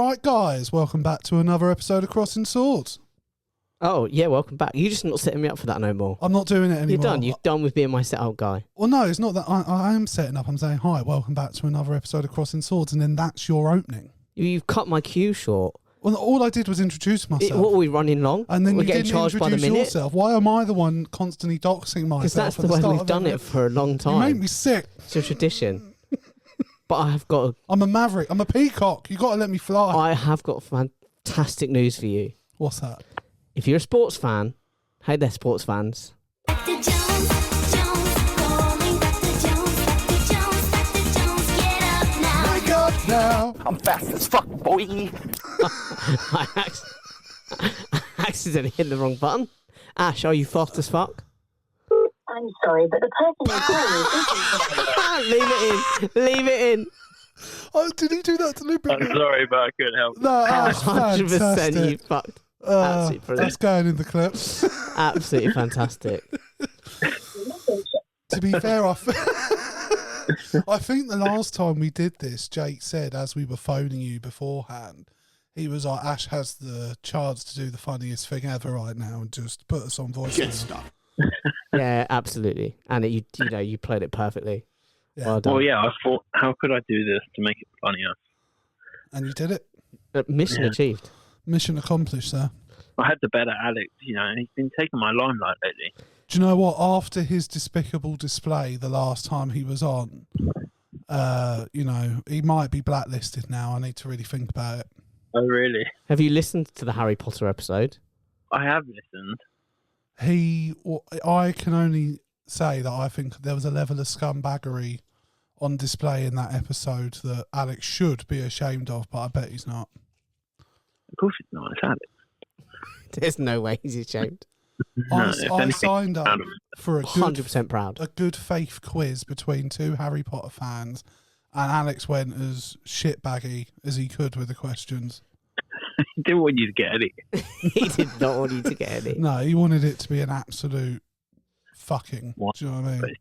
Right, guys, welcome back to another episode of Crossing Swords. Oh, yeah, welcome back. You're just not setting me up for that no more. I'm not doing it anymore. You're done. You've done with being my set-out guy. Well, no, it's not that. I am setting up. I'm saying, hi, welcome back to another episode of Crossing Swords, and then that's your opening. You've cut my cue short. Well, all I did was introduce myself. What are we running long? And then we're you getting didn't charged by the introduce minute. yourself. Why am I the one constantly doxing myself? Because that's at the way start we've of done it for a long time. You make me sick. It's a tradition. But I have got. I'm a maverick. I'm a peacock. You got to let me fly. I have got fantastic news for you. What's that? If you're a sports fan, hey there, sports fans. Dr. Jones, calling Dr. Jones, get up now. Wake up now. I'm fast as fuck, boy. I accidentally hit the wrong button. Ash, are you fast as fuck? I'm sorry, but the person you're calling isn't. Leave it in. Oh, did he do that deliberately? I'm sorry, but I couldn't help. No, that's 100% fantastic. you fucked. Absolutely brilliant. That's going in the clips. Absolutely fantastic. To be fair, I think the last time we did this, Jake said, as we were phoning you beforehand, he was like, Ash has the chance to do the funniest thing ever right now and just put us on voice. Yeah, absolutely. And you played it perfectly. Yeah. Well done. Well, yeah, I thought, how could I do this to make it funnier? And you did it. Mission achieved. Mission accomplished, sir. I had to bet at Alex, he's been taking my limelight lately. Do you know what? After his despicable display the last time he was on, he might be blacklisted now. I need to really think about it. Oh, really? Have you listened to the Harry Potter episode? I have listened. I can only say that I think there was a level of scumbaggery on display in that episode that Alex should be ashamed of, but I bet he's not. Of course it's not, it's Alex. There's no way he's ashamed. I signed up for a 100% proud. a good faith quiz between two Harry Potter fans, and Alex went as shitbaggy as he could with the questions. He didn't want you to get any. He did not want you to get any. No, he wanted it to be an absolute fucking. What? Do you know what I mean?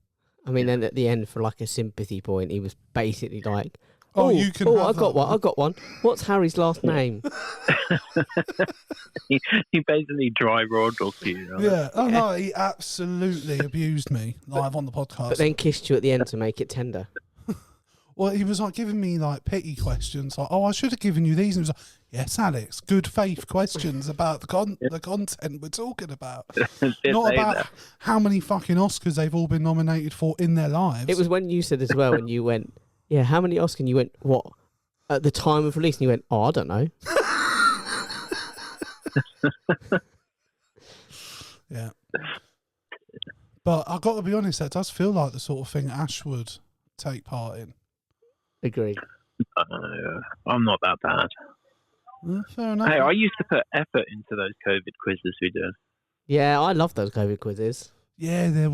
I mean, then at the end, for like a sympathy point, he was basically like, you can. Oh, have I got that. one. I got one. What's Harry's last name? He basically dry rod you. Yeah. Oh no, he absolutely abused me live on the podcast. But then kissed you at the end to make it tender. Well, he was like giving me like pity questions, like, "Oh, I should have given you these." And he was like, "Yes, Alex, good faith questions about the content we're talking about, not about how many fucking Oscars they've all been nominated for in their lives." It was when you said as well, when you went, yeah, how many Oscars? And you went, what? At the time of release? And you went, oh, I don't know. Yeah. But I've got to be honest, that does feel like the sort of thing Ash would take part in. Agree. I'm not that bad. Fair enough. Hey, I used to put effort into those COVID quizzes we did. Yeah, I love those COVID quizzes. Yeah, that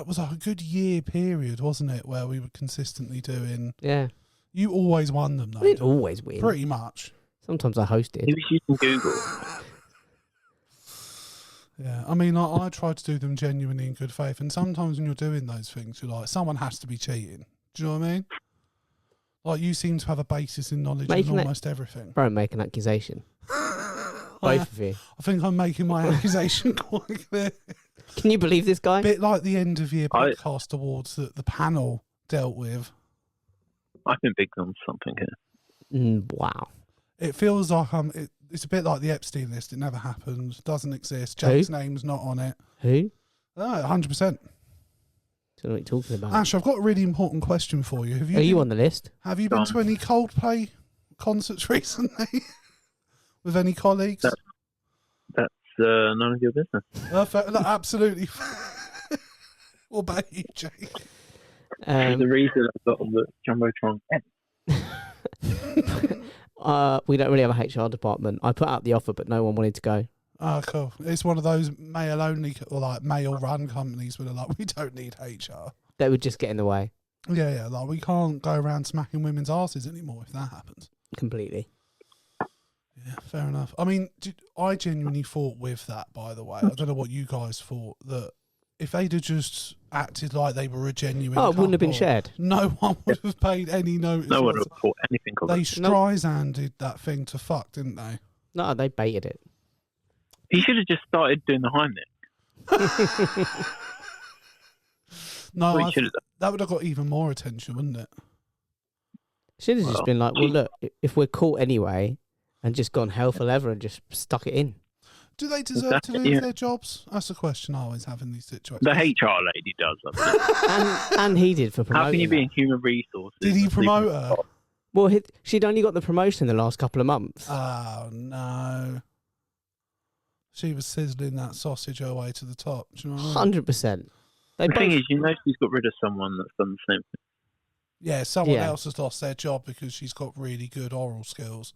was a good year period, wasn't it, where we were consistently doing. Yeah. You always won them, though. I didn't always win. Pretty much. Sometimes I hosted. He was using Google. Yeah, I mean, I try to do them genuinely in good faith, and sometimes when you're doing those things, you're like, someone has to be cheating. Do you know what I mean? Like, you seem to have a basis in knowledge in almost everything. Bro, make an accusation. Both of you. I think I'm making my accusation quite clear. Can you believe this guy? Bit like the end of year podcast awards that the panel dealt with. I've been big on something here. Wow. It feels like it's a bit like the Epstein list. It never happened, doesn't exist. Jake's name's not on it. Who? No, 100%. Don't know what you're talking about. Ash, I've got a really important question for you. Are you on the list? Have you been to any Coldplay concerts recently? With any colleagues? That's none of your business. Absolutely. What about you, Jake? The reason I've got on the Jumbotron. We don't really have a HR department. I put out the offer, but no one wanted to go. Oh, cool. It's one of those male-only or like male-run companies where they're like, we don't need HR. They would just get in the way. Yeah, like we can't go around smacking women's asses anymore if that happens. Completely. Yeah, fair enough. I mean, I genuinely thought with that, by the way, I don't know what you guys thought, that if they'd have just acted like they were a genuine Oh, it wouldn't have been couple, shared. no one would have paid any notice. No one would have thought anything of They it. Streisanded that thing to fuck, didn't they? No, they baited it. He should have just started doing the Heimlich. No, Well, he should have done. that would have got even more attention, wouldn't it? Should have just Well, been like, well, look, if we're caught anyway, and just gone hell for leather and just stuck it in. Do they deserve to lose their jobs? That's a question I always have in these situations. The HR lady does. I think. and he did for promoting. How can you be her. in human resources? Did he and promote sleeping her? in the Well, she'd only got the promotion in the last couple of months. Oh, no. She was sizzling that sausage her way to the top. Do you know what I mean? 100%. The thing is, she's got rid of someone that's done the same thing. Yeah, someone Yeah. else has lost their job because she's got really good oral skills.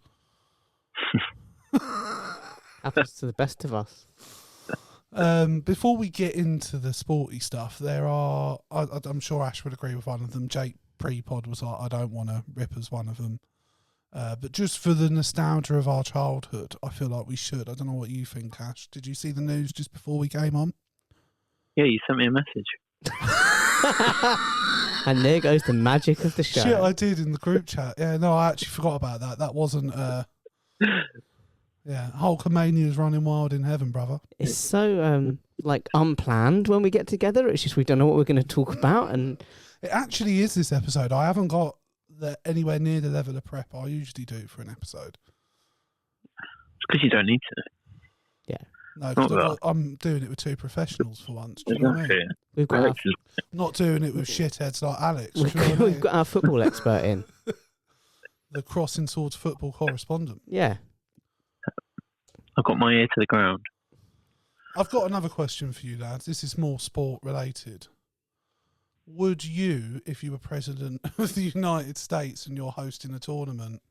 Happens to the best of us. Before we get into the sporty stuff, there are, I'm sure Ash would agree with one of them. Jake pre-pod was like, I don't want to rip as one of them. But just for the nostalgia of our childhood, I feel like we should. I don't know what you think, Ash. Did you see the news just before we came on? Yeah, you sent me a message. And there goes the magic of the show. Shit, I did in the group chat. Yeah, no, I actually forgot about that. That wasn't, yeah, Hulkamania's running wild in heaven, brother. It's so like unplanned when we get together. It's just we don't know what we're going to talk about, and It actually is this episode. I haven't got anywhere near the level of prep I usually do for an episode. It's because you don't need to. No, Not because I'm doing it with two professionals for once. Do you know what I mean? Exactly. we've got our, Alex is- Not doing it with shitheads like Alex. Do you know what I we've mean? got our football expert in. The CrossingSwords football correspondent. Yeah, I've got my ear to the ground. I've got another question for you, lads. This is more sport related. Would you, if you were president of the United States and you're hosting a tournament,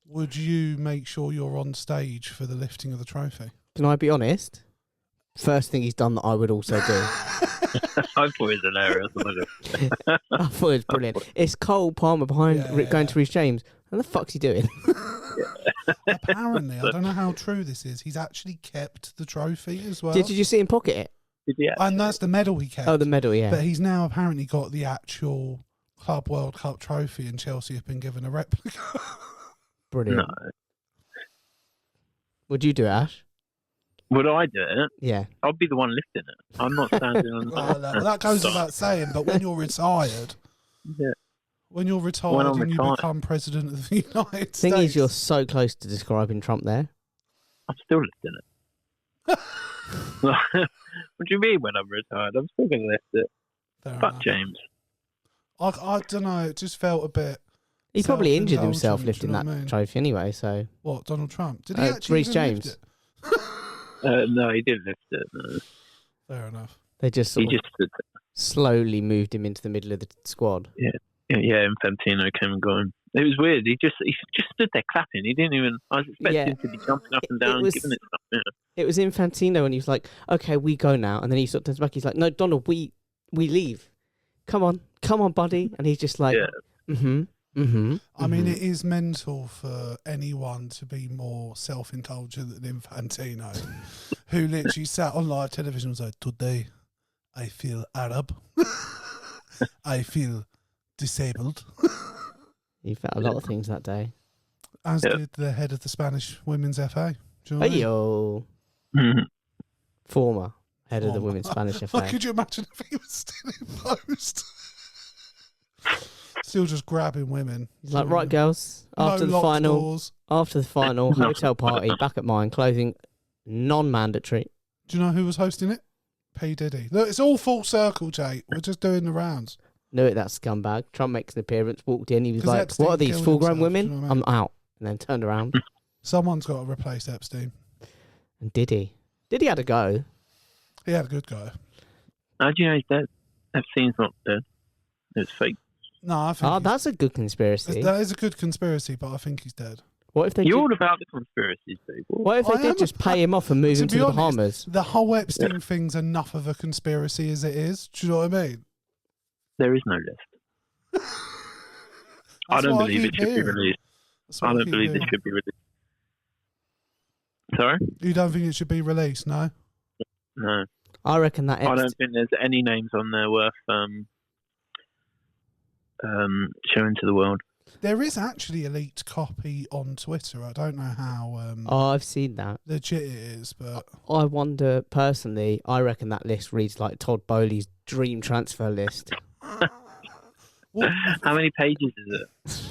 would you make sure you're on stage for the lifting of the trophy? can I be honest? First thing he's done that I would also do. I thought it was hilarious. I thought it was brilliant. It's Cole Palmer behind going to Reece James. What the fuck's he doing? Apparently, I don't know how true this is. He's actually kept the trophy as well. Did you see him pocket it? Did you And that's the medal he kept. Oh, the medal, yeah. But he's now apparently got the actual Club World Cup trophy, and Chelsea have been given a replica. Brilliant. No. Would you do it, Ash? Would I do it? Yeah. I'll be the one lifting it. I'm not standing on. Well, that goes without saying. But when you're retired, Yeah. when you're retired When I'm and you retired. become president of the United Thing States, is, you're so close to describing Trump there. I'm still lifting it. What do you mean when I'm retired? I'm still going to lift it. Fair Fuck enough. James. I don't know. It just felt a bit. He probably injured Self-indulgent, himself do you lifting know that what I mean? trophy anyway, so... What, Donald Trump? Did he actually Reece even lift James. it? No, he didn't lift it. No. Fair enough. They just He sort of just stood slowly moved him into the middle of the squad. Yeah, Infantino came and got him. It was weird. He just stood there clapping. He didn't even. I was expecting Yeah. him to be jumping up and down, was- giving it stuff. Yeah. It was Infantino, and he was like, "Okay, we go now." And then he sort of turns back. He's like, "No, Donald, we leave. Come on, buddy." And he's just like, Yeah. I mean, it is mental for anyone to be more self-indulgent than Infantino, who literally sat on live television and was like, "Today, I feel Arab. I feel disabled." He felt a lot of things that day. As Yeah. did the head of the Spanish Women's FA. Do you know what I mean? Hey-yo. Mhm. Former head of the Former. Women's Spanish Like, FA. could you imagine if he was still in post? Still just grabbing women. He's like, "Right, girls, after no the locked final, doors. hotel party back at mine, closing non-mandatory." Do you know who was hosting it? P. Diddy. Look, it's all full circle, Jake. We're just doing the rounds. Knew it, that scumbag. Trump makes an appearance, walked in, he was 'Cause like, Epstein "What are these, killed full-grown himself, women? do you know what I mean? I'm out." And then turned around. Someone's got to replace Epstein. And Diddy had a go. He had a good go. How do you know he's dead? Epstein's not dead. It's fake. No, I think Oh, that's a good conspiracy. that is a good conspiracy, but I think he's dead. What if they You're did, all about the conspiracies, people. what if they I am did just pay him off and move To him be to the honest, Bahamas? The whole Epstein thing's enough of a conspiracy as it is. Do you know what I mean? There is no list. I That's don't what believe it keep should be hearing. released. That's what I don't keep believe it hearing. should be released. Sorry? You don't think it should be released, no? No. I reckon that. I don't think there's any names on there worth showing to the world. There is actually a leaked copy on Twitter. I don't know how Oh, I've seen that. legit it is, but I wonder personally. I reckon that list reads like Todd Bowley's dream transfer list. well, How many pages is it?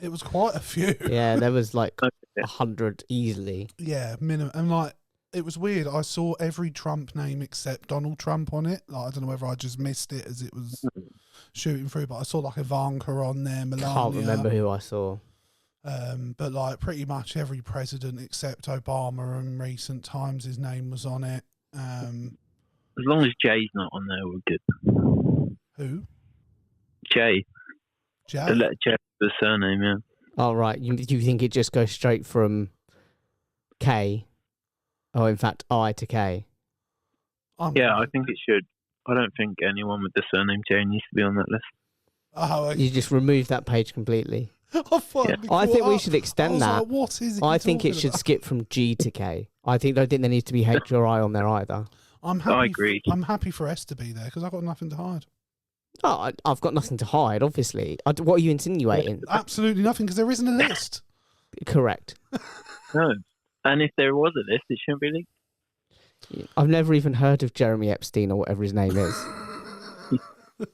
it was quite a few. Yeah, there was like Okay. 100 easily. Yeah, minimum. And like, it was weird. I saw every Trump name except Donald Trump on it. Like, I don't know whether I just missed it as it was shooting through, but I saw like Ivanka on there, Melania. Can't remember who I saw. But like pretty much every president except Obama in recent times, his name was on it. As long as Jay's not on there, we're good. Who? Jay. Jay? The letter J, the surname, yeah. Oh, right. You think it just goes straight from K? Oh, in fact, I to K. Yeah, I think it should. I don't think anyone with the surname Jay needs to be on that list. Oh, okay. You just remove that page completely. I finally I think caught we up. should I extend was that. like, what is it? I you're think it talking should about? skip from G to K. I don't think there needs to be H or I on there either. I'm happy. I agree. I'm happy for S to be there because I've got nothing to hide. Oh, I've got nothing to hide, obviously. What are you insinuating? Absolutely nothing because there isn't a list. Correct. No. And if there was a list, it shouldn't be leaked. I've never even heard of Jeremy Epstein or whatever his name is. I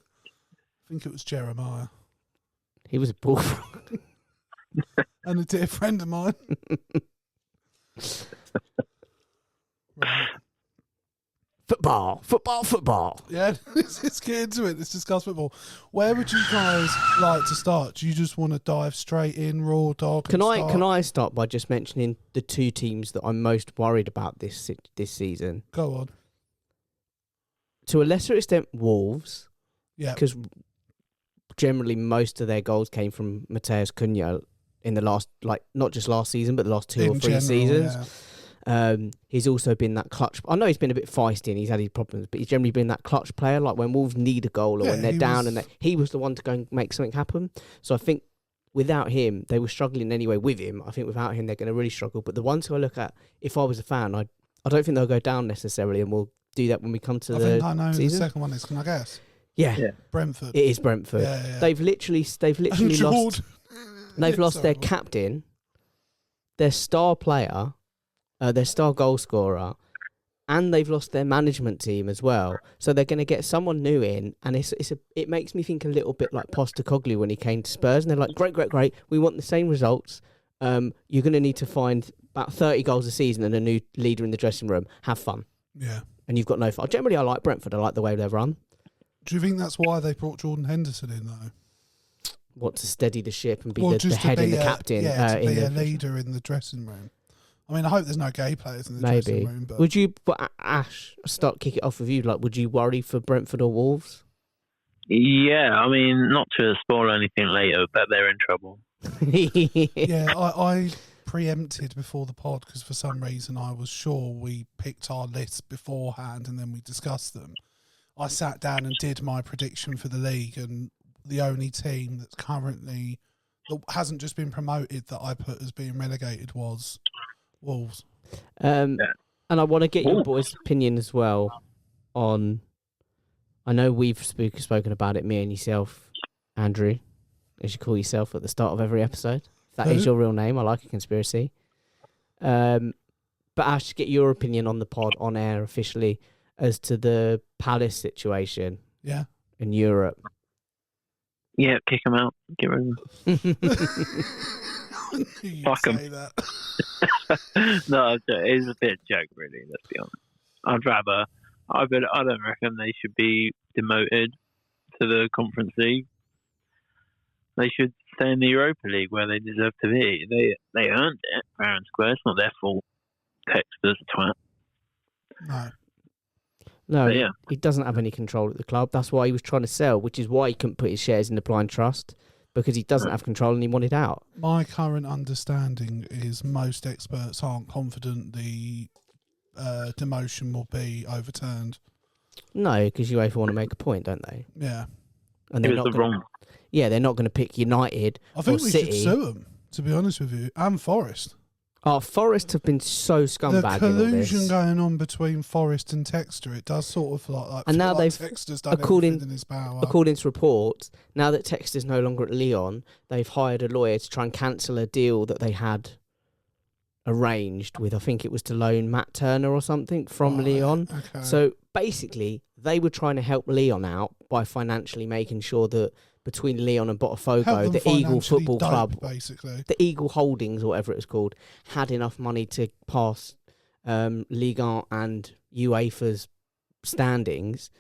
think it was Jeremiah He was a bull. and a dear friend of mine. Right. Football. Yeah, let's get into it. Let's discuss football. Where would you guys like to start? Do you just want to dive straight in, raw dog? Can I start by just mentioning the two teams that I'm most worried about this season? Go on. To a lesser extent, Wolves, Yeah. because generally most of their goals came from Mateus Cunha in the last, like, not just last season, but the last two or In three general, seasons. yeah. He's also been that clutch. I know he's been a bit feisty and he's had his problems, but he's generally been that clutch player. Like when Wolves need a goal or Yeah, when they're he down, was- and he was the one to go and make something happen. So I think without him, they were struggling anyway. With him, I think without him, they're going to really struggle. But the ones who I look at, if I was a fan, I don't think they'll go down necessarily, and we'll do that when we come to I the think I know who the season. second one is. Can I guess? Yeah, Yeah. Brentford. it is Brentford. Yeah. They've literally And lost. Jordan. They've lost Sorry, their what? captain, their star player, their star goal scorer, and they've lost their management team as well. So they're going to get someone new in, and it makes me think a little bit like Postecoglou when he came to Spurs, and they're like, great, we want the same results. You're going to need to find about 30 goals a season and a new leader in the dressing room. Have fun. Yeah. And you've got no fun. Generally, I like Brentford. I like the way they run. Do you think that's why they brought Jordan Henderson in, though? Want to steady the ship and be Well, the just to head and be the a- captain. Yeah, to in be the a leader in the dressing room. I mean, I hope there's no gay players in the dressing Maybe. room. But Would you, but Ash, kick it off with you. Like, would you worry for Brentford or Wolves? Yeah, I mean, not to spoil anything later, but they're in trouble. yeah, I preempted before the pod because for some reason I was sure we picked our lists beforehand and then we discussed them. I sat down and did my prediction for the league, and the only team that's currently that hasn't just been promoted that I put as being relegated was Wolves. And I want to get your boys' opinion as well on. I know we've spoken about it, me and yourself, Andrew, as you call yourself at the start of every episode. If that is Who? your real name, I like a conspiracy. But Ash, get your opinion on the pod on air officially as to the Palace situation Yeah. in Europe. Yeah, kick them out. Get rid of them. I knew you'd Fuck 'em. say that. No, it's a bit of a joke, really. Let's be honest. I don't reckon they should be demoted to the Conference League. They should stay in the Europa League where they deserve to be. They earned it fair and square. It's not their fault. Texter's a twat. No. No, But yeah. he doesn't have any control at the club. That's why he was trying to sell, which is why he couldn't put his shares in the blind trust, because he doesn't have control and he wanted out. My current understanding is most experts aren't confident the demotion will be overturned. No, because UEFA want to make a point, don't they? Yeah. And It they're was not the gonna, wrong. Yeah, they're not going to pick United I think or we City. should sue them, to be honest with you, and Forest. Oh, Forest have been so The scumbag. collusion going on between Forest and Textor, it does sort of like And now feel like they've- Textor's done according- everything in his power. According to reports, now that Texter's no longer at Lyon, they've hired a lawyer to try and cancel a deal that they had arranged with, I think it was to loan Matt Turner or something from Right, Lyon. Okay. So basically, they were trying to help Lyon out by financially making sure that between Lyon and Help Botafogo, them the Eagle financially Football dope, Club, basically. the Eagle Holdings or whatever it was called, had enough money to pass Ligue 1 and UEFA's standings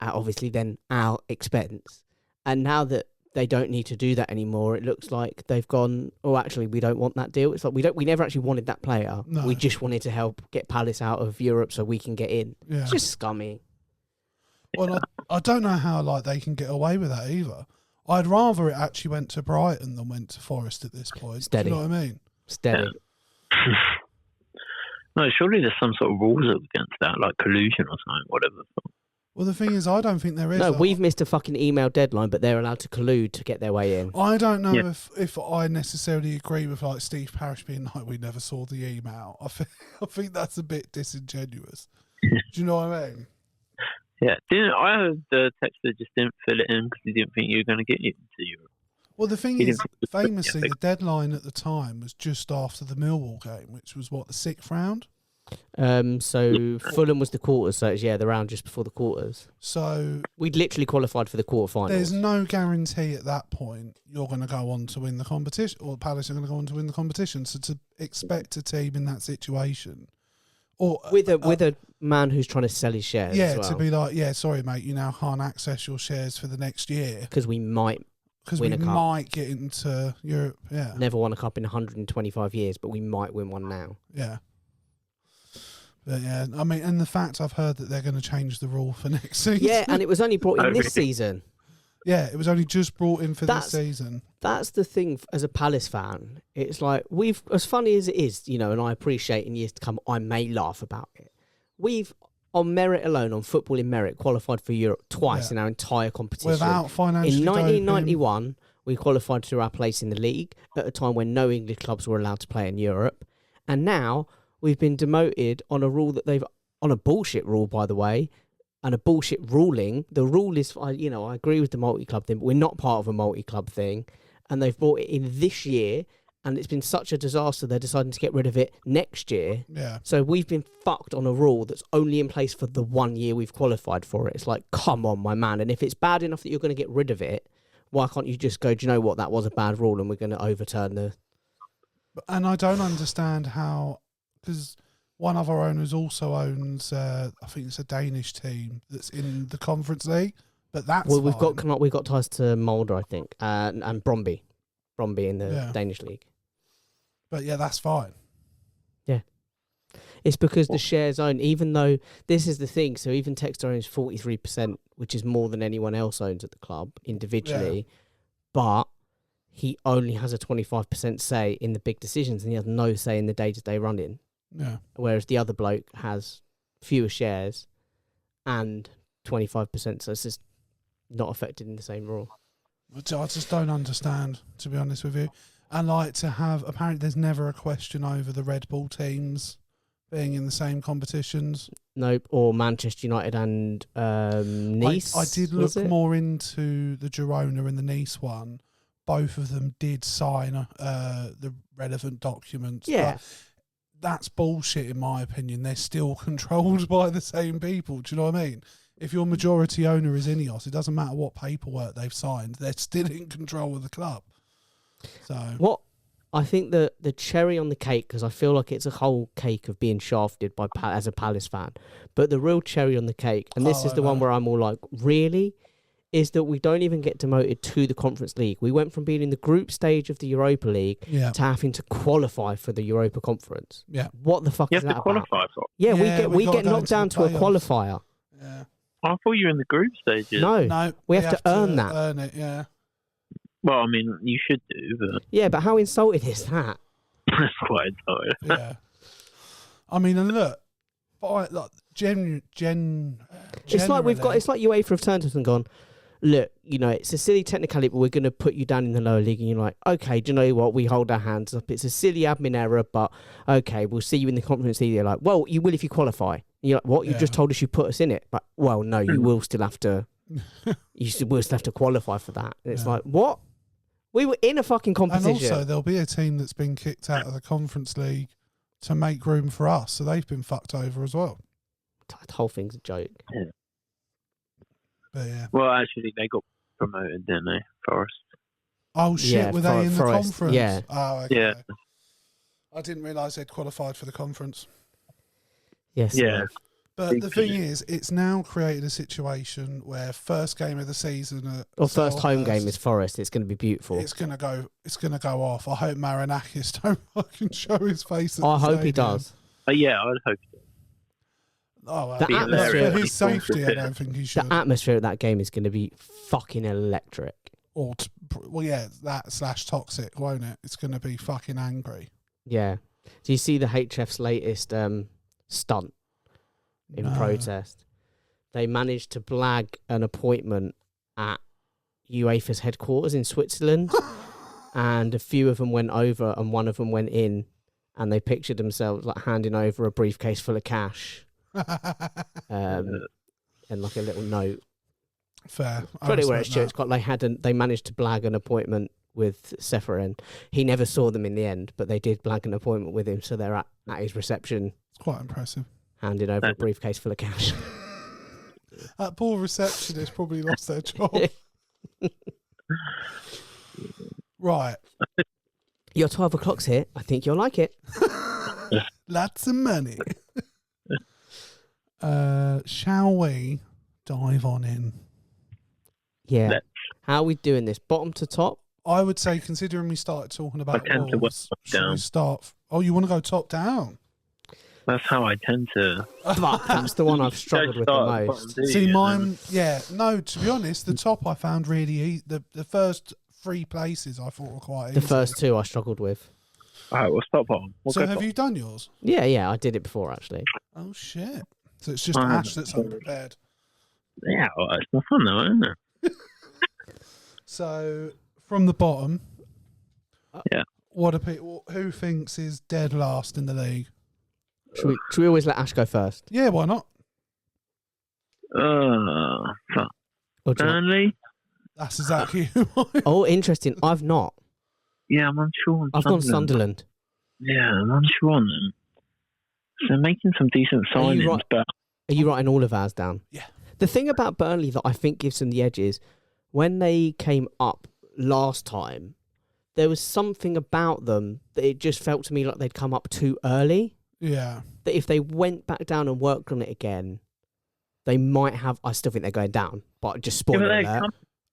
at obviously then our expense. And now that they don't need to do that anymore, it looks like they've gone, oh, actually, we don't want that deal. It's like we never actually wanted that player. No. We just wanted to help get Palace out of Europe so we can get in. Yeah. It's just scummy. Well, I don't know how like they can get away with that either. I'd rather it actually went to Brighton than went to Forest at this point. Steady. Do you know what I mean? Steady. No, surely there's some sort of rules against that, like collusion or something, whatever. Well, the thing is, I don't think there is. No, Like, we've missed a fucking email deadline, but they're allowed to collude to get their way in. I don't know Yeah. if I necessarily agree with like Steve Parish being like, we never saw the email. I think that's a bit disingenuous. Do you know what I mean? Yeah, I heard the Texter just didn't fill it in because he didn't think you were going to get into Europe. Well, the thing He is, didn't think it was- famously, yeah, the deadline at the time was just after the Millwall game, which was what, the 6th round? So Fulham was the quarters, so it's, the round just before the quarters. So We'd literally qualified for the quarterfinals. there's no guarantee at that point you're going to go on to win the competition, or Palace are going to go on to win the competition. So to expect a team in that situation, or with a man who's trying to sell his shares. yeah, as well. to be like, yeah, sorry, mate, you now can't access your shares for the next year Because we might because we win a cup. might get into Europe. Yeah, never won a cup in 125 years, but we might win one now. yeah. But yeah, I mean, and the fact I've heard that they're going to change the rule for next season. Yeah, and it was only brought in Oh, this really? season. Yeah, it was only just brought in for That's- this season. That's the thing as a Palace fan. It's like we've, as funny as it is, and I appreciate in years to come, I may laugh about it. We've, on merit alone, on football in merit, qualified for Europe twice Yeah. in our entire competition. Without financially In doping. 1991, we qualified to our place in the league at a time when no English clubs were allowed to play in Europe. And now we've been demoted on a rule that on a bullshit rule, by the way, and a bullshit ruling. The rule is, I agree with the multi-club thing, but we're not part of a multi-club thing. And they've brought it in this year, and it's been such a disaster, they're deciding to get rid of it next year. Yeah. So we've been fucked on a rule that's only in place for the 1 year we've qualified for it. It's like, come on, my man. And if it's bad enough that you're going to get rid of it, why can't you just go, do you know what, that was a bad rule and we're going to overturn the... And I don't understand how, because one of our owners also owns, I think it's a Danish team that's in the Conference League, but that's Well, fine. we've got ties to Mulder, I think, and Bromby in the Yeah. Danish league. But yeah, that's fine. It's because the shares own, even though this is the thing. So even Textor owns 43%, which is more than anyone else owns at the club individually, but he only has a 25% say in the big decisions, and he has no say in the day-to-day running. Yeah. Whereas the other bloke has fewer shares and 25%, so it's just not affected in the same rule. Which I just don't understand, to be honest with you. And like to have, apparently there's never a question over the Red Bull teams being in the same competitions. Nope, or Manchester United and Nice. I did was look it? more into the Girona and the Nice one. Both of them did sign the relevant documents. Yeah. But that's bullshit in my opinion. They're still controlled by the same people. Do you know what I mean? If your majority owner is Ineos, it doesn't matter what paperwork they've signed. They're still in control of the club. So What I think the cherry on the cake, because I feel like it's a whole cake of being shafted by as a Palace fan, but the real cherry on the cake, and this Oh, is the I one know. where I'm all like, really, is that we don't even get demoted to the Conference League. We went from being in the group stage of the Europa League yeah, to having to qualify for the Europa Conference. yeah, What the fuck You is have that to about? qualify for it. Yeah, Yeah, we we gotta get go knocked into down the to a playoffs. qualifier. yeah. I thought you were in the group stages. No. No, We have to earn that. Earn it, yeah. Well, I mean, you should do, but Yeah, but how insulting is that? that's quite tired. Yeah. I mean, and look, but like It's like UEFA have turned to us and gone, look, it's a silly technicality, but we're going to put you down in the lower league. And you're like, okay, do you know what? We hold our hands up. It's a silly admin error, but okay, we'll see you in the conference league. They're like, well, you will if you qualify. And you're like, what? You just told us you put us in it. But, well, no, you will still have to. Will still have to qualify for that. And it's like, what? We were in a fucking competition. And also, there'll be a team that's been kicked out of the conference league to make room for us, so they've been fucked over as well. The whole thing's a joke. Yeah. But yeah. Well, actually, they got promoted, didn't they? Forest. Oh shit! Yeah, were they in the Forest, conference? yeah. Oh, okay. Yeah. I didn't realise they'd qualified for the conference. Yes. Yeah. But the thing is, it's now created a situation where first game of the season at First home Selhurst, game is Forest. It's going to be beautiful. It's gonna go off. I hope Marinakis don't fucking show his face. At I the hope he stadium. does. Yeah, I'd hope so. Oh, well, The atmosphere- for his safety, I don't think he should. The atmosphere at that game is going to be fucking electric. That / toxic, won't it? It's going to be fucking angry. Yeah. Do you see the HF's latest stunt in protest? They managed to blag an appointment at UEFA's headquarters in Switzerland, and a few of them went over and one of them went in, and they pictured themselves like handing over a briefcase full of cash. And like a little note. Fair. Pretty where it's true. It's got they managed to blag an appointment with Seferin. He never saw them in the end, but they did blag an appointment with him, so they're at his reception. It's quite impressive. Handing over a briefcase full of cash. That poor receptionist probably lost their job. Right. Your 12 o'clock's here. I think you'll like it. Lots of money. Shall we dive on in? Yeah. Let's. How are we doing this? Bottom to top? I would say, considering we started talking about I tend to Wolves, work should we down. start? Oh, you want to go top down? That's how I tend to. Fuck, that's the one I've struggled with the Start at the most. bottom, do See, you? mine, yeah. No, to be honest, the top I found really easy. The first 3 places I thought were quite easy. The first 2 I struggled with. All right, we'll stop on. So have you done yours? Yeah, I did it before, actually. Oh, shit. So it's just I Ash haven't. that's unprepared. Yeah, well, it's more fun though, isn't it? So, from the bottom, Yeah. what are people? Who thinks is dead last in the league? Should we always let Ash go first? Yeah, why not? Fuck. Or do you want- Burnley? That's exactly who I. Oh, interesting. I've not. Yeah, I'm unsure on I've gone Sunderland. Yeah, I'm unsure on them. So they're making some decent Are you signings, right? but Are you writing all of ours down? Yeah. The thing about Burnley that I think gives them the edge is when they came up last time, there was something about them that it just felt to me like they'd come up too early. Yeah. That if they went back down and worked on it again, they might have. I still think they're going down, but just spoiler alert.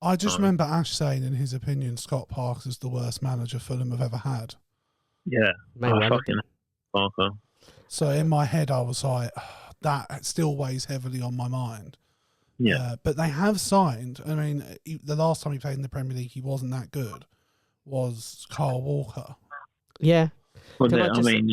I just remember Ash saying, in his opinion, Scott Parker's the worst manager Fulham have ever had. yeah, May I well. fucking Parker. So in my head, I was like, that still weighs heavily on my mind. Yeah, But they have signed. I mean, the last time he played in the Premier League, he wasn't that good. Was Carl Walker? Yeah. well, Can I I just- mean,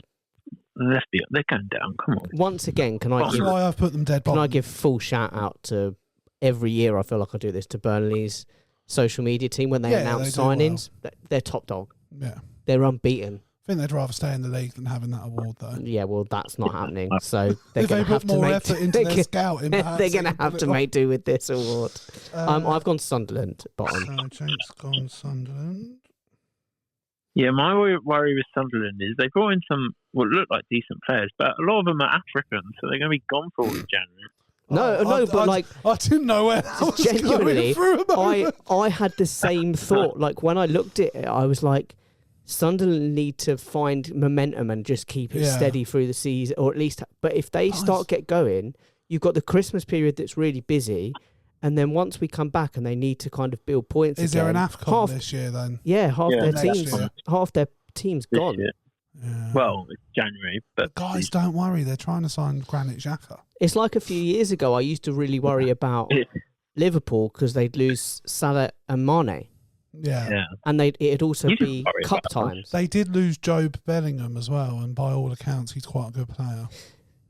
let's be they're going down. Come on. Once again, can I That's give why I've put them dead Can bottom. I give full shout out to every year? I feel like I do this to Burnley's social media team when they Yeah, announce they do well. signings. They're top dog. Yeah. They're unbeaten. I think they'd rather stay in the league than having that award, though. Yeah, well, that's not happening. So they're If going they to have put to more make. effort into their scouting, They're perhaps going they to could have pull to it off. make do with this award. I've gone Sunderland bottom. So Jake's gone Sunderland. Yeah, my worry with Sunderland is they brought in some what look like decent players, but a lot of them are African, so they're going to be gone for all of January. I didn't know where that was Genuinely, going through a moment. I had the same thought. Like when I looked at it, I was like, Sunderland need to find momentum and just keep it Yeah. steady through the season, or at least. But if they get going, you've got the Christmas period that's really busy, and then once we come back and they need to kind of build points. Is again, there an AFCON this year then? Yeah, half Yeah, their next teams, year. half their teams This gone. year. Yeah. Well, it's January, but Guys, don't worry. They're trying to sign Granit Xhaka. It's like a few years ago. I used to really worry about Liverpool because they'd lose Salah and Mane, Yeah. and it'd also You shouldn't be worry cup about us. times. They did lose Job Bellingham as well, and by all accounts, he's quite a good player.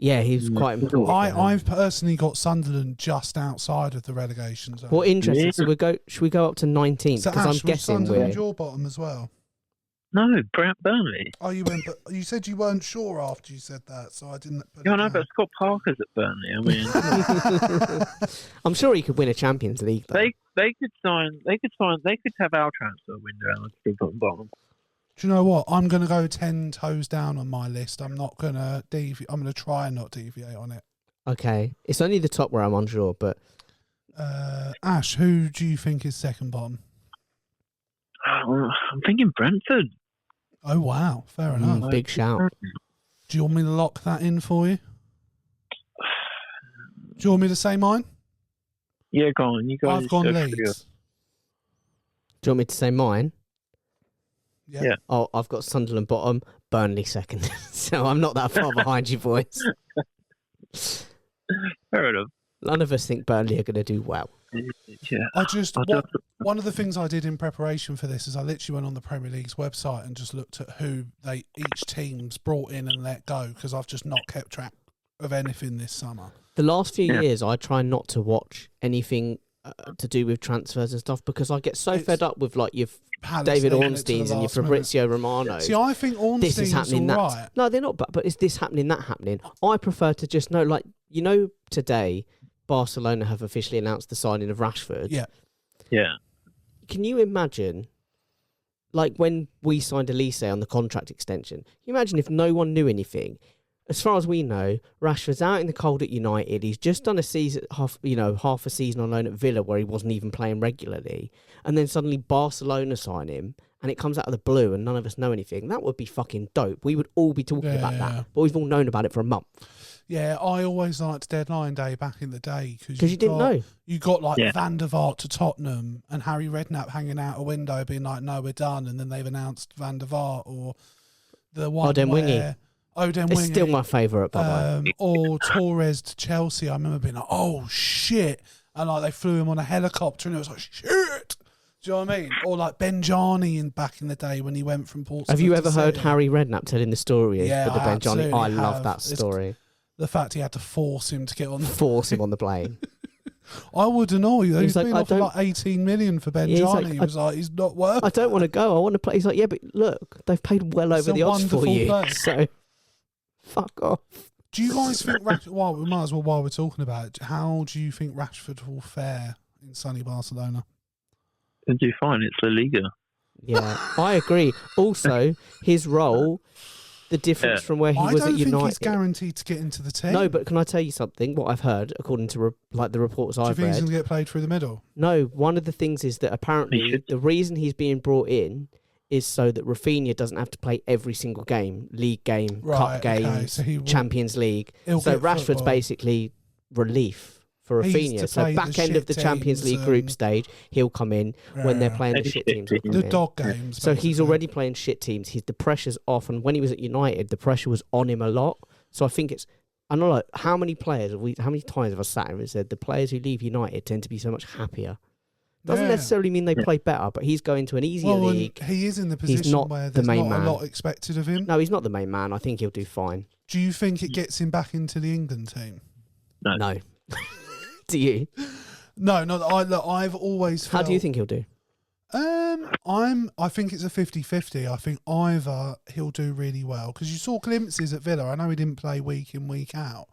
Yeah, he was quite important. I've personally got Sunderland just outside of the relegation zone. What interesting. So should we go up to 19th? So Because I'm Ash, was guessing Sunderland we're. your bottom as well? No, Burnley. Oh, you went, but you said you weren't sure after you said that, so I didn't. Put Yeah, it I know, down. but Scott Parker's at Burnley. I mean, I'm sure he could win a Champions League. Though. they could have our transfer window and still put bottom. Do you know what? I'm going to go 10 toes down on my list. I'm not going to deviate. I'm going to try and not deviate on it. Okay, it's only the top where I'm unsure, but Ash, who do you think is second bottom? I'm thinking Brentford. Oh, wow. Fair enough. big shout. Do you want me to lock that in for you? Do you want me to say mine? Yeah, go on. You guys. I've gone go through Leeds. Do you want me to say mine? Yeah. Oh, I've got Sunderland bottom, Burnley second. So I'm not that far behind you boys. Fair enough. None of us think Burnley are going to do well. Yeah. One of the things I did in preparation for this is I literally went on the Premier League's website and just looked at who each team's brought in and let go, because I've just not kept track of anything this summer. The last few years, I try not to watch anything to do with transfers and stuff because I get so fed up with like your Palace David leaving it to the Ornsteins and your last minute. Fabrizio Romano. See, I think This is Ornstein's happening. all That right. no, they're not. But is this happening? That happening? I prefer to just know. Like today, Barcelona have officially announced the signing of Rashford. Yeah. Yeah. Can you imagine, like when we signed Elise on the contract extension? Can you imagine if no one knew anything? As far as we know, Rashford's out in the cold at United. He's just done a season, half a season on loan at Villa where he wasn't even playing regularly, and then suddenly Barcelona sign him, and it comes out of the blue, and none of us know anything. That would be fucking dope. We would all be talking about that, but we've all known about it for a month. Yeah, I always liked deadline day back in the day Because you didn't know. You got like Van der Vaart to Tottenham and Harry Redknapp hanging out a window being like, "No, we're done," and then they've announced Van der Vaart, or the one Odem where Wingy. Odem It's Wingy, still my favourite, by the way. or Torres to Chelsea. I remember being like, "Oh shit!" and like they flew him on a helicopter, and it was like, "Shit." Do you know what I mean? Or like Benjani back in the day when he went from Portsmouth. Have you to ever heard City. Harry Redknapp telling the story Yeah, with the I Benjani? absolutely I love have. that It's- story. The fact he had to force him to get on. Force him on the plane. I wouldn't know. He's He's like, been I offered don't- like 18 million for Benjani. Yeah, he's like, he was like, he's not worth. I don't want to go. I want to play. He's like, yeah, but look, they've paid well It's over a the odds for wonderful you. play. So, fuck off. Do you guys think? Well, we might as well while we're talking about it. How do you think Rashford will fare in sunny Barcelona? It'll do fine. It's La Liga. Yeah, I agree. Also, his role, the difference from where he I was don't at think United. he's guaranteed to get into the team. No, but can I tell you something? What I've heard, according to the reports do you I've think he's read. going to get played through the middle? No, one of the things is that He apparently should. the reason he's being brought in is so that Rafinha doesn't have to play every single game, league game, Right, cup okay, games, so he will- Champions League. He'll So get Rashford's football. basically relief for He's Rafinha. to So play back the end of the shit Champions teams League group and- stage, he'll come in. When they're playing the The shit shit teams, he'll teams. come The in. dog games. So he's basically. already playing shit teams. The pressure's off, and when he was at United, the pressure was on him a lot. So I think it's. I don't know how many players how many times have I sat here and said the players who leave United tend to be so much happier. Doesn't Yeah. necessarily mean they play better, but he's going to an easier Well, and league. he is in the position not where the there's main not man. a lot expected of him. No, he's not the main man. I think he'll do fine. Do you think it gets him back into the England team? No. Do you? No, I've always felt. How do you think he'll do? I think it's a 50-50. I think either he'll do really well, because you saw glimpses at Villa. I know he didn't play week in, week out,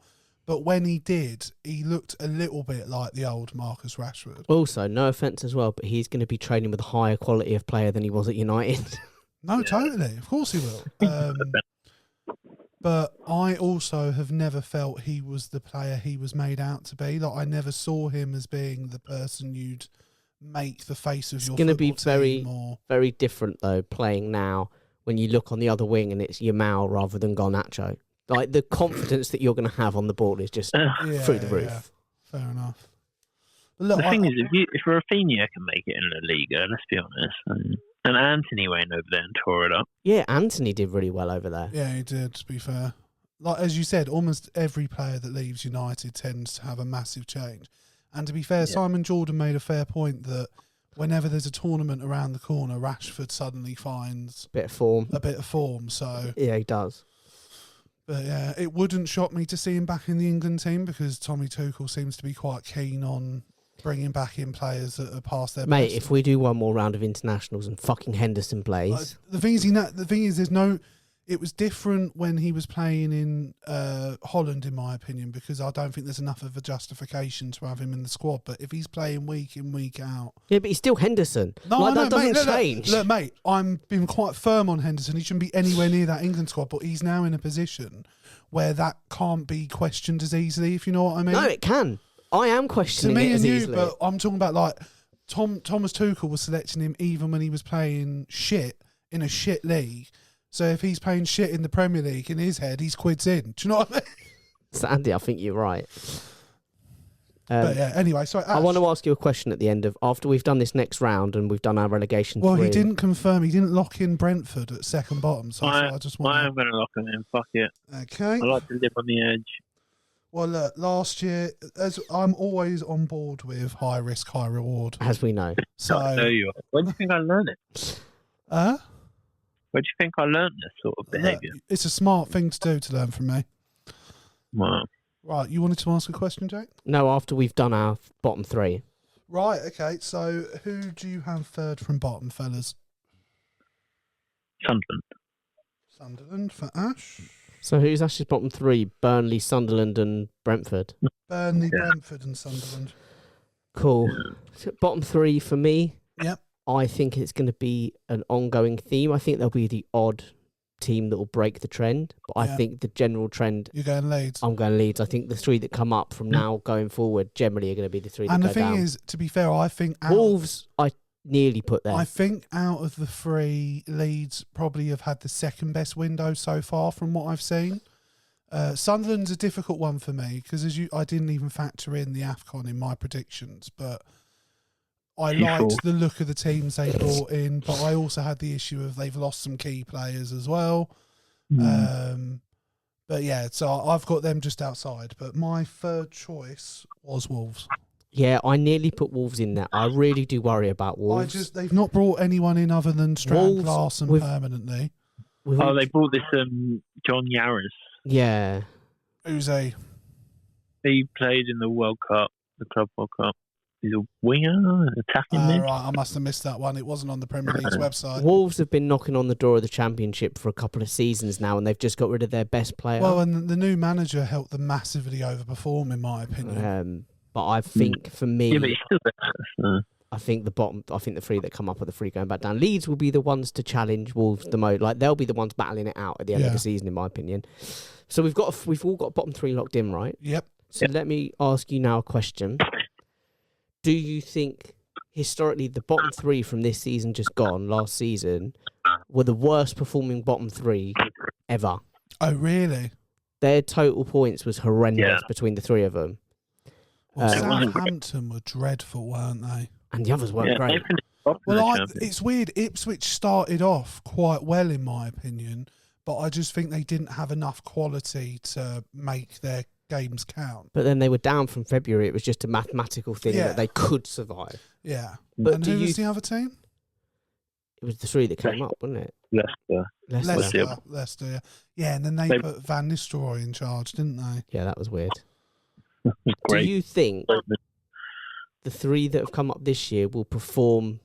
but when he did, he looked a little bit like the old Marcus Rashford. Also, no offense as well, but he's going to be training with a higher quality of player than he was at United. No, totally. Of course he will. But I also have never felt he was the player he was made out to be. Like, I never saw him as being the person you'd make the face of It's your going to football be very, team or... very different though. Playing now, when you look on the other wing and it's Yamal rather than Garnacho, like the confidence that you're going to have on the ball is just through the roof. Yeah. Fair enough. But look, The thing is, if Rafinha can make it in La Liga, let's be honest, and Anthony went over there and tore it up. Yeah, Anthony did really well over there. Yeah, he did, to be fair. Like, as you said, almost every player that leaves United tends to have a massive change. And to be fair, Simon Jordan made a fair point that whenever there's a tournament around the corner, Rashford suddenly finds Bit of form. a bit of form. So, Yeah, he does. But yeah, it wouldn't shock me to see him back in the England team because Tommy Tuchel seems to be quite keen on bringing back in players that are past their Mate, best. if we do one more round of internationals and fucking Henderson plays, The thing is, there's no. It was different when he was playing in Holland, in my opinion, because I don't think there's enough of a justification to have him in the squad. But if he's playing week in, week out, yeah, but he's still Henderson. no, like, I know, that doesn't mate, change. Look, mate, I'm being quite firm on Henderson. He shouldn't be anywhere near that England squad, but he's now in a position where that can't be questioned as easily. If you know what I mean? No, it can. I am To questioning me it as and you, easily. but I'm talking about like Thomas Tuchel was selecting him even when he was playing shit in a shit league. So if he's playing shit in the Premier League, in his head, he's quids in. Do you know what I mean? Sandy, I think you're right. But yeah, anyway, so I want to ask you a question at the end of after we've done this next round and we've done our relegation. Well, 3. he didn't confirm. He didn't lock in Brentford at second bottom. So I just I want. am going to lock him in. Fuck it. Okay. I like to live on the edge. Well, look, last year, as I'm always on board with high risk, high reward. as we know. So, I know you are. Where do you think I learned it? Where do you think I learned this sort of behaviour? It's a smart thing to do to learn from me. Wow. Right, you wanted to ask a question, Jake? No, after we've done our bottom 3. Right, okay. So, who do you have third from bottom, fellas? Sunderland. Sunderland for Ash. So who's Ash's bottom 3? Burnley, Sunderland, and Brentford. Burnley, Yeah. Brentford, and Sunderland. Cool. So bottom 3 for me. Yep. I think it's going to be an ongoing theme. I think there'll be the odd team that will break the trend, but I Yeah. think the general trend. You're going Leeds. I'm going Leeds. I think the 3 that come up from now going forward generally are going to be the 3 that And go the thing down. is, to be fair, I think Wolves, I nearly put there. I think out of the 3, Leeds probably have had the second best window so far from what I've seen. Sunderland's a difficult one for me because I didn't even factor in the AFCON in my predictions, but I liked the look of the teams they brought in, but I also had the issue of they've lost some key players as well. But yeah, so I've got them just outside, but my third choice was Wolves. Yeah, I nearly put Wolves in there. I really do worry about Wolves. They've not brought anyone in other than Strand Wolves Larson with- permanently. They brought this John Yaris. Yeah. Who's a He played in the World Cup, the Club World Cup. He's a winger, attacking mid. right, I must have missed that one. It wasn't on the Premier League's website. Wolves have been knocking on the door of the Championship for a couple of seasons now, and they've just got rid of their best player. Well, and the new manager helped them massively overperform, in my opinion. But I think for me, Yeah, but he's still there. I think the 3 that come up are the 3 going back down. Leeds will be the ones to challenge Wolves the most. Like they'll be the ones battling it out at the end of the season, in my opinion. So we've all got bottom 3 locked in, right? Yep. So let me ask you now a question. Do you think historically the bottom 3 from this season just gone, last season, were the worst performing bottom 3 ever? Oh, really? Their total points was horrendous between the 3 of them. Well, wasn't Southampton were dreadful, weren't they? And the others weren't great. They finished top in the Well, Champions. it's weird. Ipswich started off quite well, in my opinion, but I just think they didn't have enough quality to make their games count. But then they were down from February. It was just a mathematical thing Yeah. that they could survive. Yeah. But and do who you- was the other team? It was the 3 that came up, wasn't it? Leicester. Leicester. Leicester. Yeah, and then they put Van Nistelrooy in charge, didn't they? Yeah, that was weird. Great. Do you think the 3 that have come up this year will perform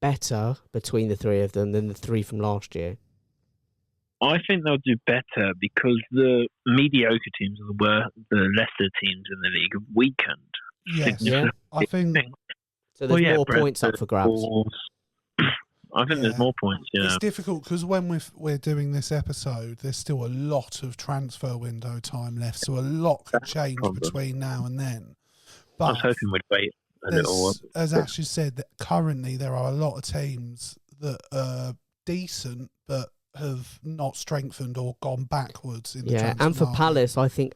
better between the 3 of them than the 3 from last year? I think they'll do better because the mediocre teams were the lesser teams in the league have weakened. Yes. Yeah. I think So there's more Brentford, points up for grabs. Wolves. I think Yeah. there's more points, yeah. it's difficult because when we're doing this episode, there's still a lot of transfer window time left, so a lot could change problem. between now and then. I was But hoping we'd wait a little. as Ash has said, that currently there are a lot of teams that are decent but have not strengthened or gone backwards in the Yeah, transfer and for market. Palace, I think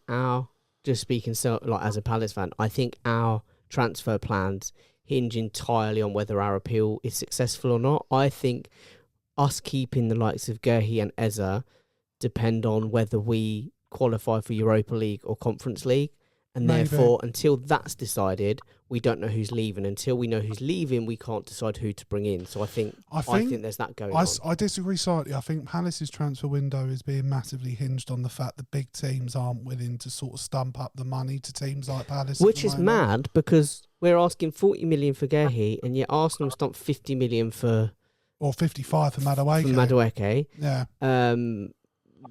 just speaking like as a Palace fan, I think our transfer plans hinge entirely on whether our appeal is successful or not. I think us keeping the likes of Gerhi and Eza depend on whether we qualify for Europa League or Conference League. And Maybe. therefore, until that's decided, we don't know who's leaving. Until we know who's leaving, we can't decide who to bring in. So I think there's that going on. I disagree slightly. I think Palace's transfer window is being massively hinged on the fact that big teams aren't willing to sort of stump up the money to teams like Palace. Which is mad because we're asking 40 million for Gehi, and yet Arsenal stumped 50 million or 55 for Madueke. Yeah.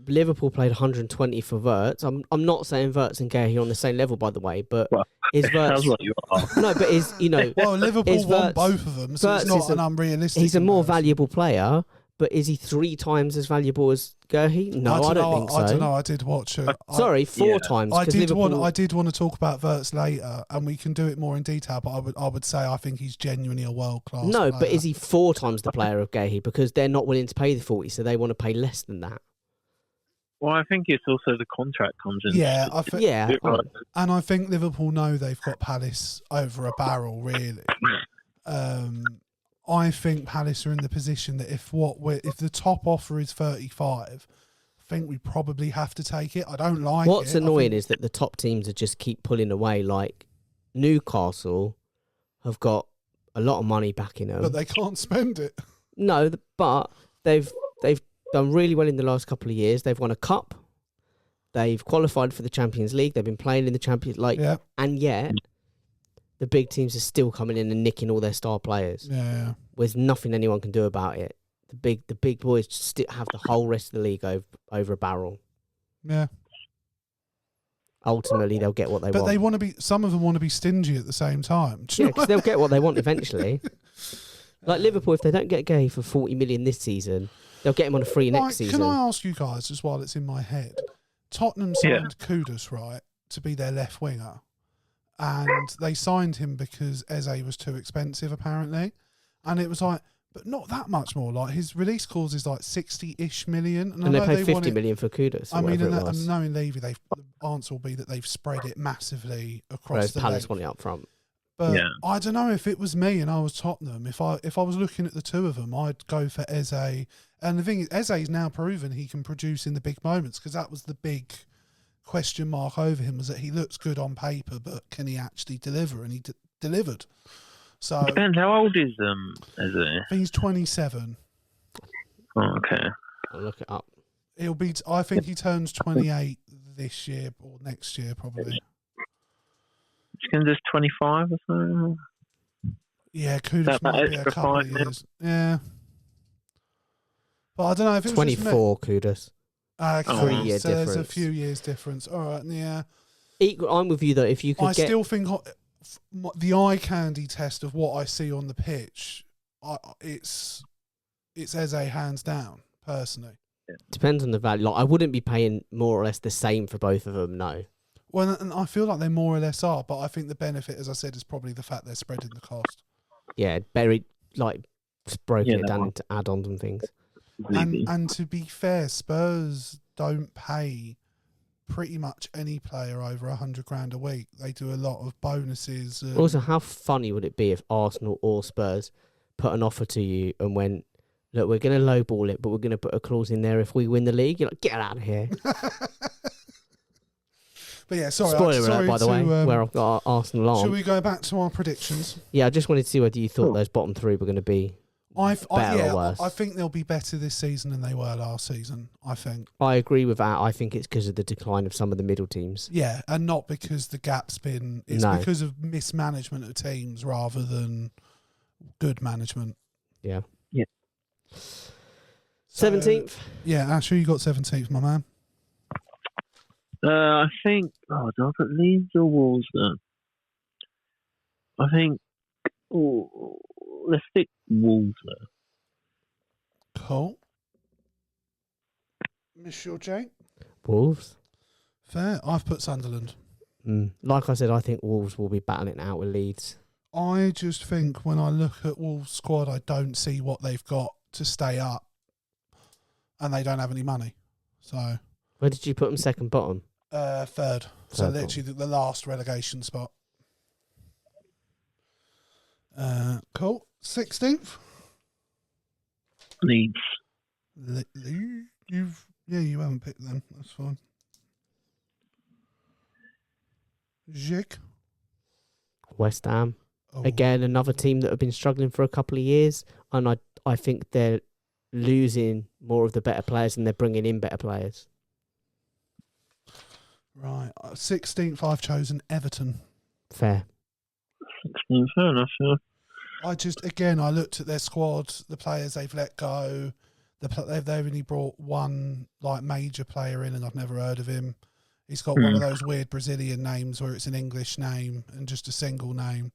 Liverpool played 120 for Wirtz. I'm not saying Wirtz and Gehi are on the same level, by the way, but is Wirtz... Sounds like you are. No, but is, Well, Liverpool want both of them, so Wirtz it's not an unrealistic... He's a more valuable player, but is he 3 times as valuable as Gehi? No, I don't think so. I don't know, I did watch it. Sorry, 4 times. I did want to talk about Wirtz later, and we can do it more in detail, but I would say I think he's genuinely a world-class player. But is he 4 times the player of Gehi? Because they're not willing to pay the 40, so they want to pay less than that. Well, I think it's also the contract comes in. Yeah, Right. And I think Liverpool know they've got Palace over a barrel, really. I think Palace are in the position that if the top offer is 35, I think we probably have to take it. I don't like it. What's annoying is that the top teams are just keep pulling away. Like Newcastle have got a lot of money backing them, but they can't spend it. No, but they've done really well in the last couple of years. They've won a cup. They've qualified for the Champions League. They've been playing in the Champions League. Yeah. And yet, the big teams are still coming in and nicking all their star players. Yeah. There's nothing anyone can do about it. The big boys still have the whole rest of the league over a barrel. Yeah. Ultimately, they'll get what they want. But they want to be. Some of them want to be stingy at the same time. Yeah, because they'll get what they want eventually. Like Liverpool, if they don't get Gay for 40 million this season, they'll get him on a free next season. Can I ask you guys, just while it's in my head, Tottenham signed Kudus, right, to be their left winger, and they signed him because Eze was too expensive, apparently, and it was like, but not that much more. Like his release clause is like 60-ish million, and they paid 50 million for Kudus. I mean, and knowing Levy, the answer will be that they've spread it massively across the Palace want it up front. But I don't know, if it was me and I was Tottenham, if I was looking at the two of them, I'd go for Eze. And the thing is, Eze's now proven he can produce in the big moments, because that was the big question mark over him, was that he looks good on paper, but can he actually deliver? And he delivered. So depends. How old is Eze? I think he's 27. Oh, okay. I'll look it up. I think he turns 28 this year or next year, probably. Just 25 or something. Yeah, Kudus might be a couple of years. Yeah. But I don't know if it was 24 Kudus. 3-year difference. There's a few years difference. All right, yeah. I'm with you though. If you could still think the eye candy test of what I see on the pitch, it's Eze hands down, personally. Depends on the value. Like, I wouldn't be paying more or less the same for both of them. No. Well, and I feel like they more or less are, but I think the benefit, as I said, is probably the fact they're spreading the cost. Yeah, broken it down into add-ons and things. And to be fair, Spurs don't pay pretty much any player over 100 grand a week. They do a lot of bonuses. Also, how funny would it be if Arsenal or Spurs put an offer to you and went, look, we're going to lowball it, but we're going to put a clause in there if we win the league? You're like, get out of here. But yeah, sorry. Spoiler alert, by the way, where I've got Arsenal on. Should we go back to our predictions? Yeah, I just wanted to see whether you thought those bottom 3 were going to be better or worse. I think they'll be better this season than they were last season, I think. I agree with that. I think it's because of the decline of some of the middle teams. Yeah, and not because the gap's been... It's because of mismanagement of teams rather than good management. Yeah. Yeah. 17th? Yeah, Asher, you got 17th, my man. I think... Oh, do I put Leeds or Wolves there? I think... Oh, let's stick Wolves there. Cool. Monsieur Jake? Wolves. Fair. I've put Sunderland. Like I said, I think Wolves will be battling it out with Leeds. I just think when I look at Wolves' squad, I don't see what they've got to stay up. And they don't have any money. So... Where did you put them second bottom? Third. So literally the last relegation spot. Cool. 16th? Leeds. You haven't picked them. That's fine. Zig. West Ham. Oh. Again, another team that have been struggling for a couple of years, and I think they're losing more of the better players and they're bringing in better players. Right. 16th, I've chosen Everton. Fair. Fair enough, yeah. I looked at their squad, the players they've let go. They've only brought one like major player in, and I've never heard of him. He's got one of those weird Brazilian names where it's an English name and just a single name.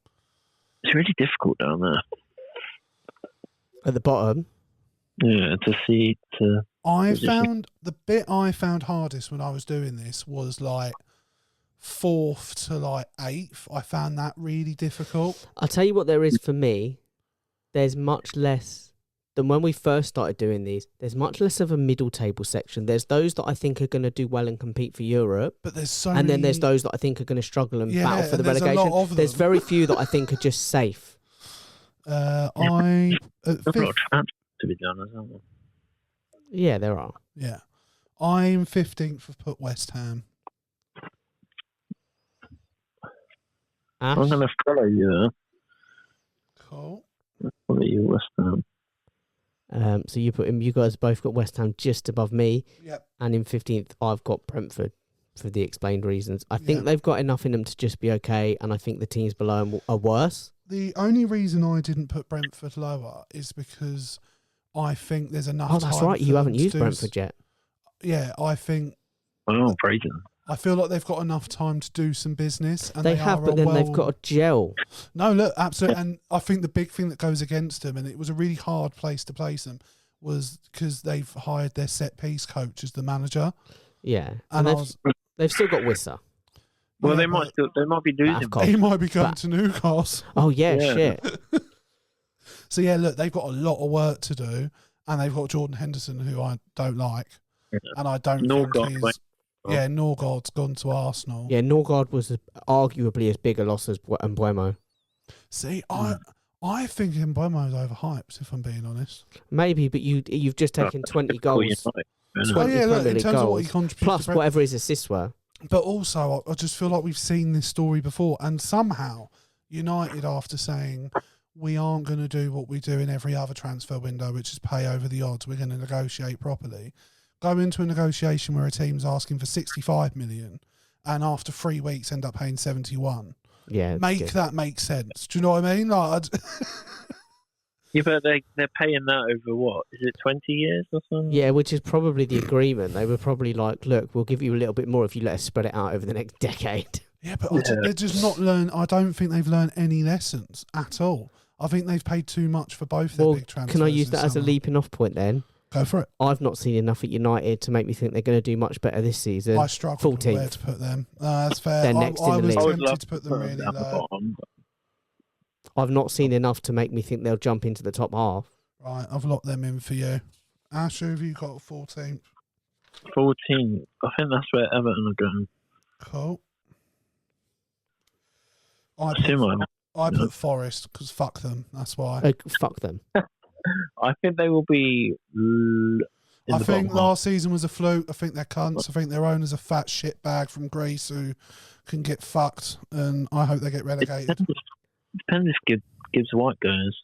It's really difficult down there. At the bottom. Yeah, to see to. The bit I found hardest when I was doing this was like 4th to like 8th. I found that really difficult. I'll tell you what there is for me. There's much less than when we first started doing these. There's much less of a middle table section. There's those that I think are going to do well and compete for Europe. But there's so and many... then there's those that I think are going to struggle and battle for the there's relegation. a lot of them. There's very few that I think are just safe. I There's a lot of transfers to be done as well. Yeah, there are. Yeah. I'm 15th. I've put West Ham. Ash? I'm going to follow you. Cool. Follow you, West Ham. So you put him. You guys both got West Ham just above me. Yep. And in 15th, I've got Brentford for the explained reasons. I think Yeah. they've got enough in them to just be okay, and I think the teams below them are worse. The only reason I didn't put Brentford lower is because I think there's enough Oh, that's time right. for You them haven't to used do Brentford yet. Yeah, I think... Oh, praise them. I feel like they've got enough time to do some business. And They have, are but a then well... they've got a gel. No, look, absolutely. And I think the big thing that goes against them, and it was a really hard place to place them, was because they've hired their set-piece coach as the manager. Yeah. And And they've still got Wissa. Well, Yeah, they might be losing. Cool. He might be going But- to Newcastle. Oh, yeah, Yeah. shit. So, yeah, look, they've got a lot of work to do, and they've got Jordan Henderson, who I don't like. Yeah. And I don't Norgard think went- he's... Yeah, Norgard's gone to Arsenal. Yeah, Norgard was arguably as big a loss as Mbuemo. See, I think Mbuemo's overhyped, if I'm being honest. Maybe, but you've just taken 20 Call goals. United, Oh, isn't it? 20 yeah, look, Premier in League terms of what he goals, contributes plus to Brentford. whatever his assists were. But also, I just feel like we've seen this story before, and somehow United, after saying we aren't going to do what we do in every other transfer window, which is pay over the odds, we're going to negotiate properly, go into a negotiation where a team's asking for 65 million, and after 3 weeks end up paying 71. Yeah. Make that make sense. Do you know what I mean? Like, Yeah, but they're paying that over what? Is it 20 years or something? Yeah, which is probably the agreement. They were probably like, look, we'll give you a little bit more if you let us spread it out over the next decade. yeah, but they're just not learned. I don't think they've learned any lessons at all. I think they've paid too much for both their Well, big transfers. can I use this that as a summer. leaping off point then? Go for it. I've not seen enough at United to make me think they're going to do much better this season. I struggled with 14th. where to put them. That's fair. They're next in I the was league. I would tempted love to put them them really down the low. bottom. I've not seen enough to make me think they'll jump into the top half. Right, I've locked them in for you. Ash, who have you got 14th? 14. I think that's where Everton are going. Cool. I put Forest because fuck them. That's why. Fuck them. I think they will be. I think last season was a fluke. I think they're cunts. I think their owner's a fat shit bag from Greece who can get fucked, and I hope they get relegated. Depends if Gibbs White goes.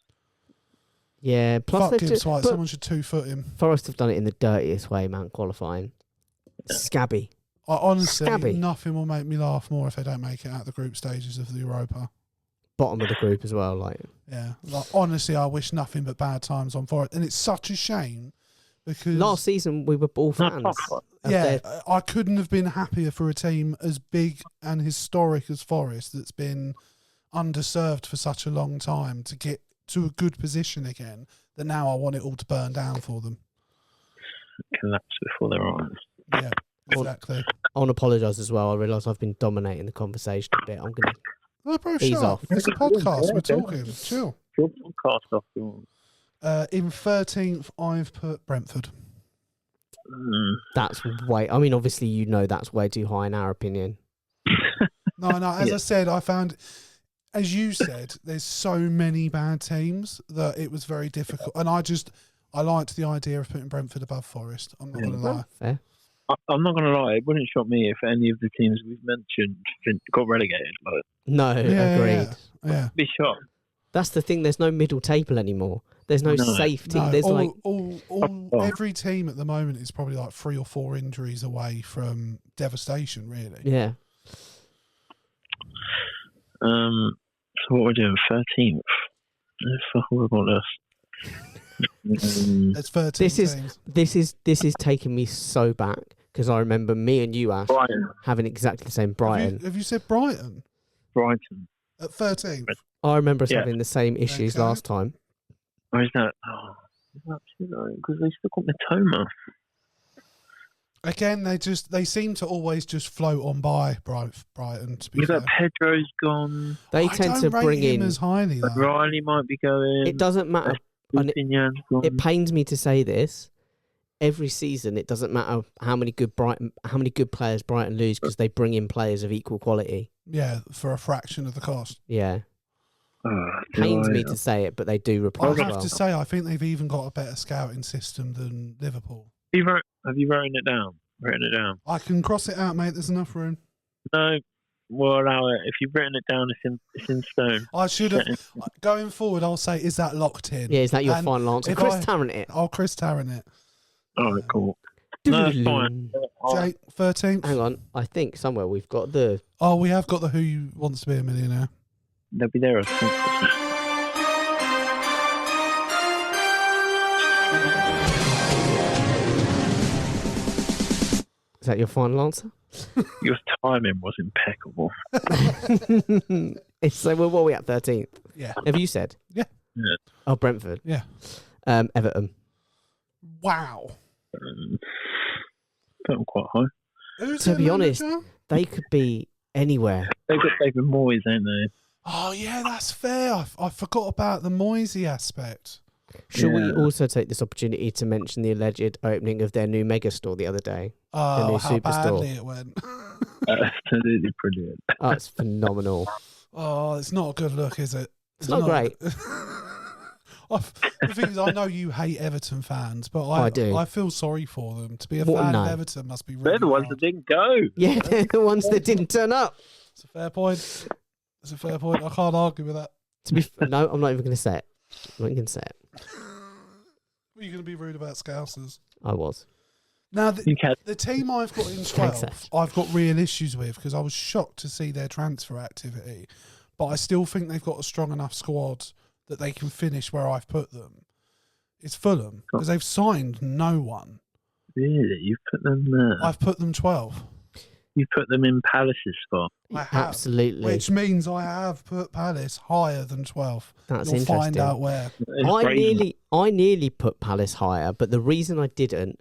Yeah, plus Fuck they've Gibbs ju- White. but Someone should 2-foot him. Forest have done it in the dirtiest way, man, qualifying. Scabby. Honestly, Scabby. nothing will make me laugh more if they don't make it out the group stages of the Europa. Bottom of the group as well. Like, Yeah, like honestly, I wish nothing but bad times on Forest, and it's such a shame because last season we were all fans. of yeah, their- I couldn't have been happier for a team as big and historic as Forest that's been underserved for such a long time to get to a good position again. That now I want it all to burn down for them. Collapse before their eyes. Yeah, exactly. I want to apologise as well. I realise I've been dominating the conversation a bit. I'm going to Oh, bro, Ease shut up. off. It's a podcast. We're talking. Chill. Good podcast off your- In 13th, I've put Brentford. That's way. I mean, obviously, you know that's way too high in our opinion. No, as Yeah. I said, I found, as you said, there's so many bad teams that it was very difficult. And I liked the idea of putting Brentford above Forest. I'm not going to lie. Fair. I'm not going to lie, it wouldn't shock me if any of the teams we've mentioned got relegated. Like, No, agreed. Yeah. be shocked. That's the thing. There's no middle table anymore. There's no safety. No, There's every team at the moment is probably like 3 or 4 injuries away from devastation, really. yeah. So what we're doing, 13th? Fuck all about this. There's 13 teams. This is taking me so back because I remember me and you, Ash, Brighton. having exactly the same Brighton. Have you said Brighton? Brighton. At 13th? I remember us having the same issues last time. Or is that? Oh, because they still got Matoma. Again, they seem to always just float on by Brighton. To be You've fair. got Pedro's gone. They I tend don't to rate bring him in. as highly. Though. Riley might be going. It doesn't matter. And Coutinho's gone. it pains me to say this. Every season, it doesn't matter how many good players Brighton lose because they bring in players of equal quality. Yeah, for a fraction of the cost. Yeah, pains me to say it, but they do I replace have well. to say, I think they've even got a better scouting system than Liverpool. Have you written it down? I can cross it out, mate. There's enough room. No, we'll allow it. If you've written it down, it's in stone. I should have. Going forward, I'll say, is that locked in? Yeah, is that your And final answer? if Chris I- Tarrant it. I'll Chris Tarrant it. Oh, cool. No, that's fine. Jake, 13th. Hang on, I think somewhere we've got the. Oh, we have got the Who Wants to Be a Millionaire. They'll be there. I think. Is that your final answer? Your timing was impeccable. So what are we at 13th? Yeah. Have you said? Yeah. Oh, Brentford. Yeah. Everton. Wow. Felt quite high. Who's To their be honest, manager? they could be anywhere. They've got David Moyes, ain't they? Oh, yeah, that's fair. I forgot about the Moisey aspect. Should we Yeah. also take this opportunity to mention the alleged opening of their new mega store the other day? Oh, new how superstore. badly it went. Absolutely brilliant. Oh, it's phenomenal. Oh, it's not a good look, is it? It's not great. The thing is, I know you hate Everton fans, but I do. I feel sorry for them. To be a What? fan No. of Everton must be really They're the ones hard. that didn't go. Yeah, they're the ones that didn't turn up. It's a fair point. It's a fair point. I can't argue with that. No, I'm not even going to say it. I'm not even going to say it. Were you going to be rude about Scousers? I was. Now, You can. the team I've got in Thanks, 12, Ash. I've got real issues with because I was shocked to see their transfer activity, but I still think they've got a strong enough squad that they can finish where I've put them. It's Fulham because they've signed no one. Really? You've put them there. I've put them 12. You put them in Palace's spot. I have, Absolutely. which means I have put Palace higher than 12. That's You'll interesting. find out where. It's I nearly put Palace higher, but the reason I didn't,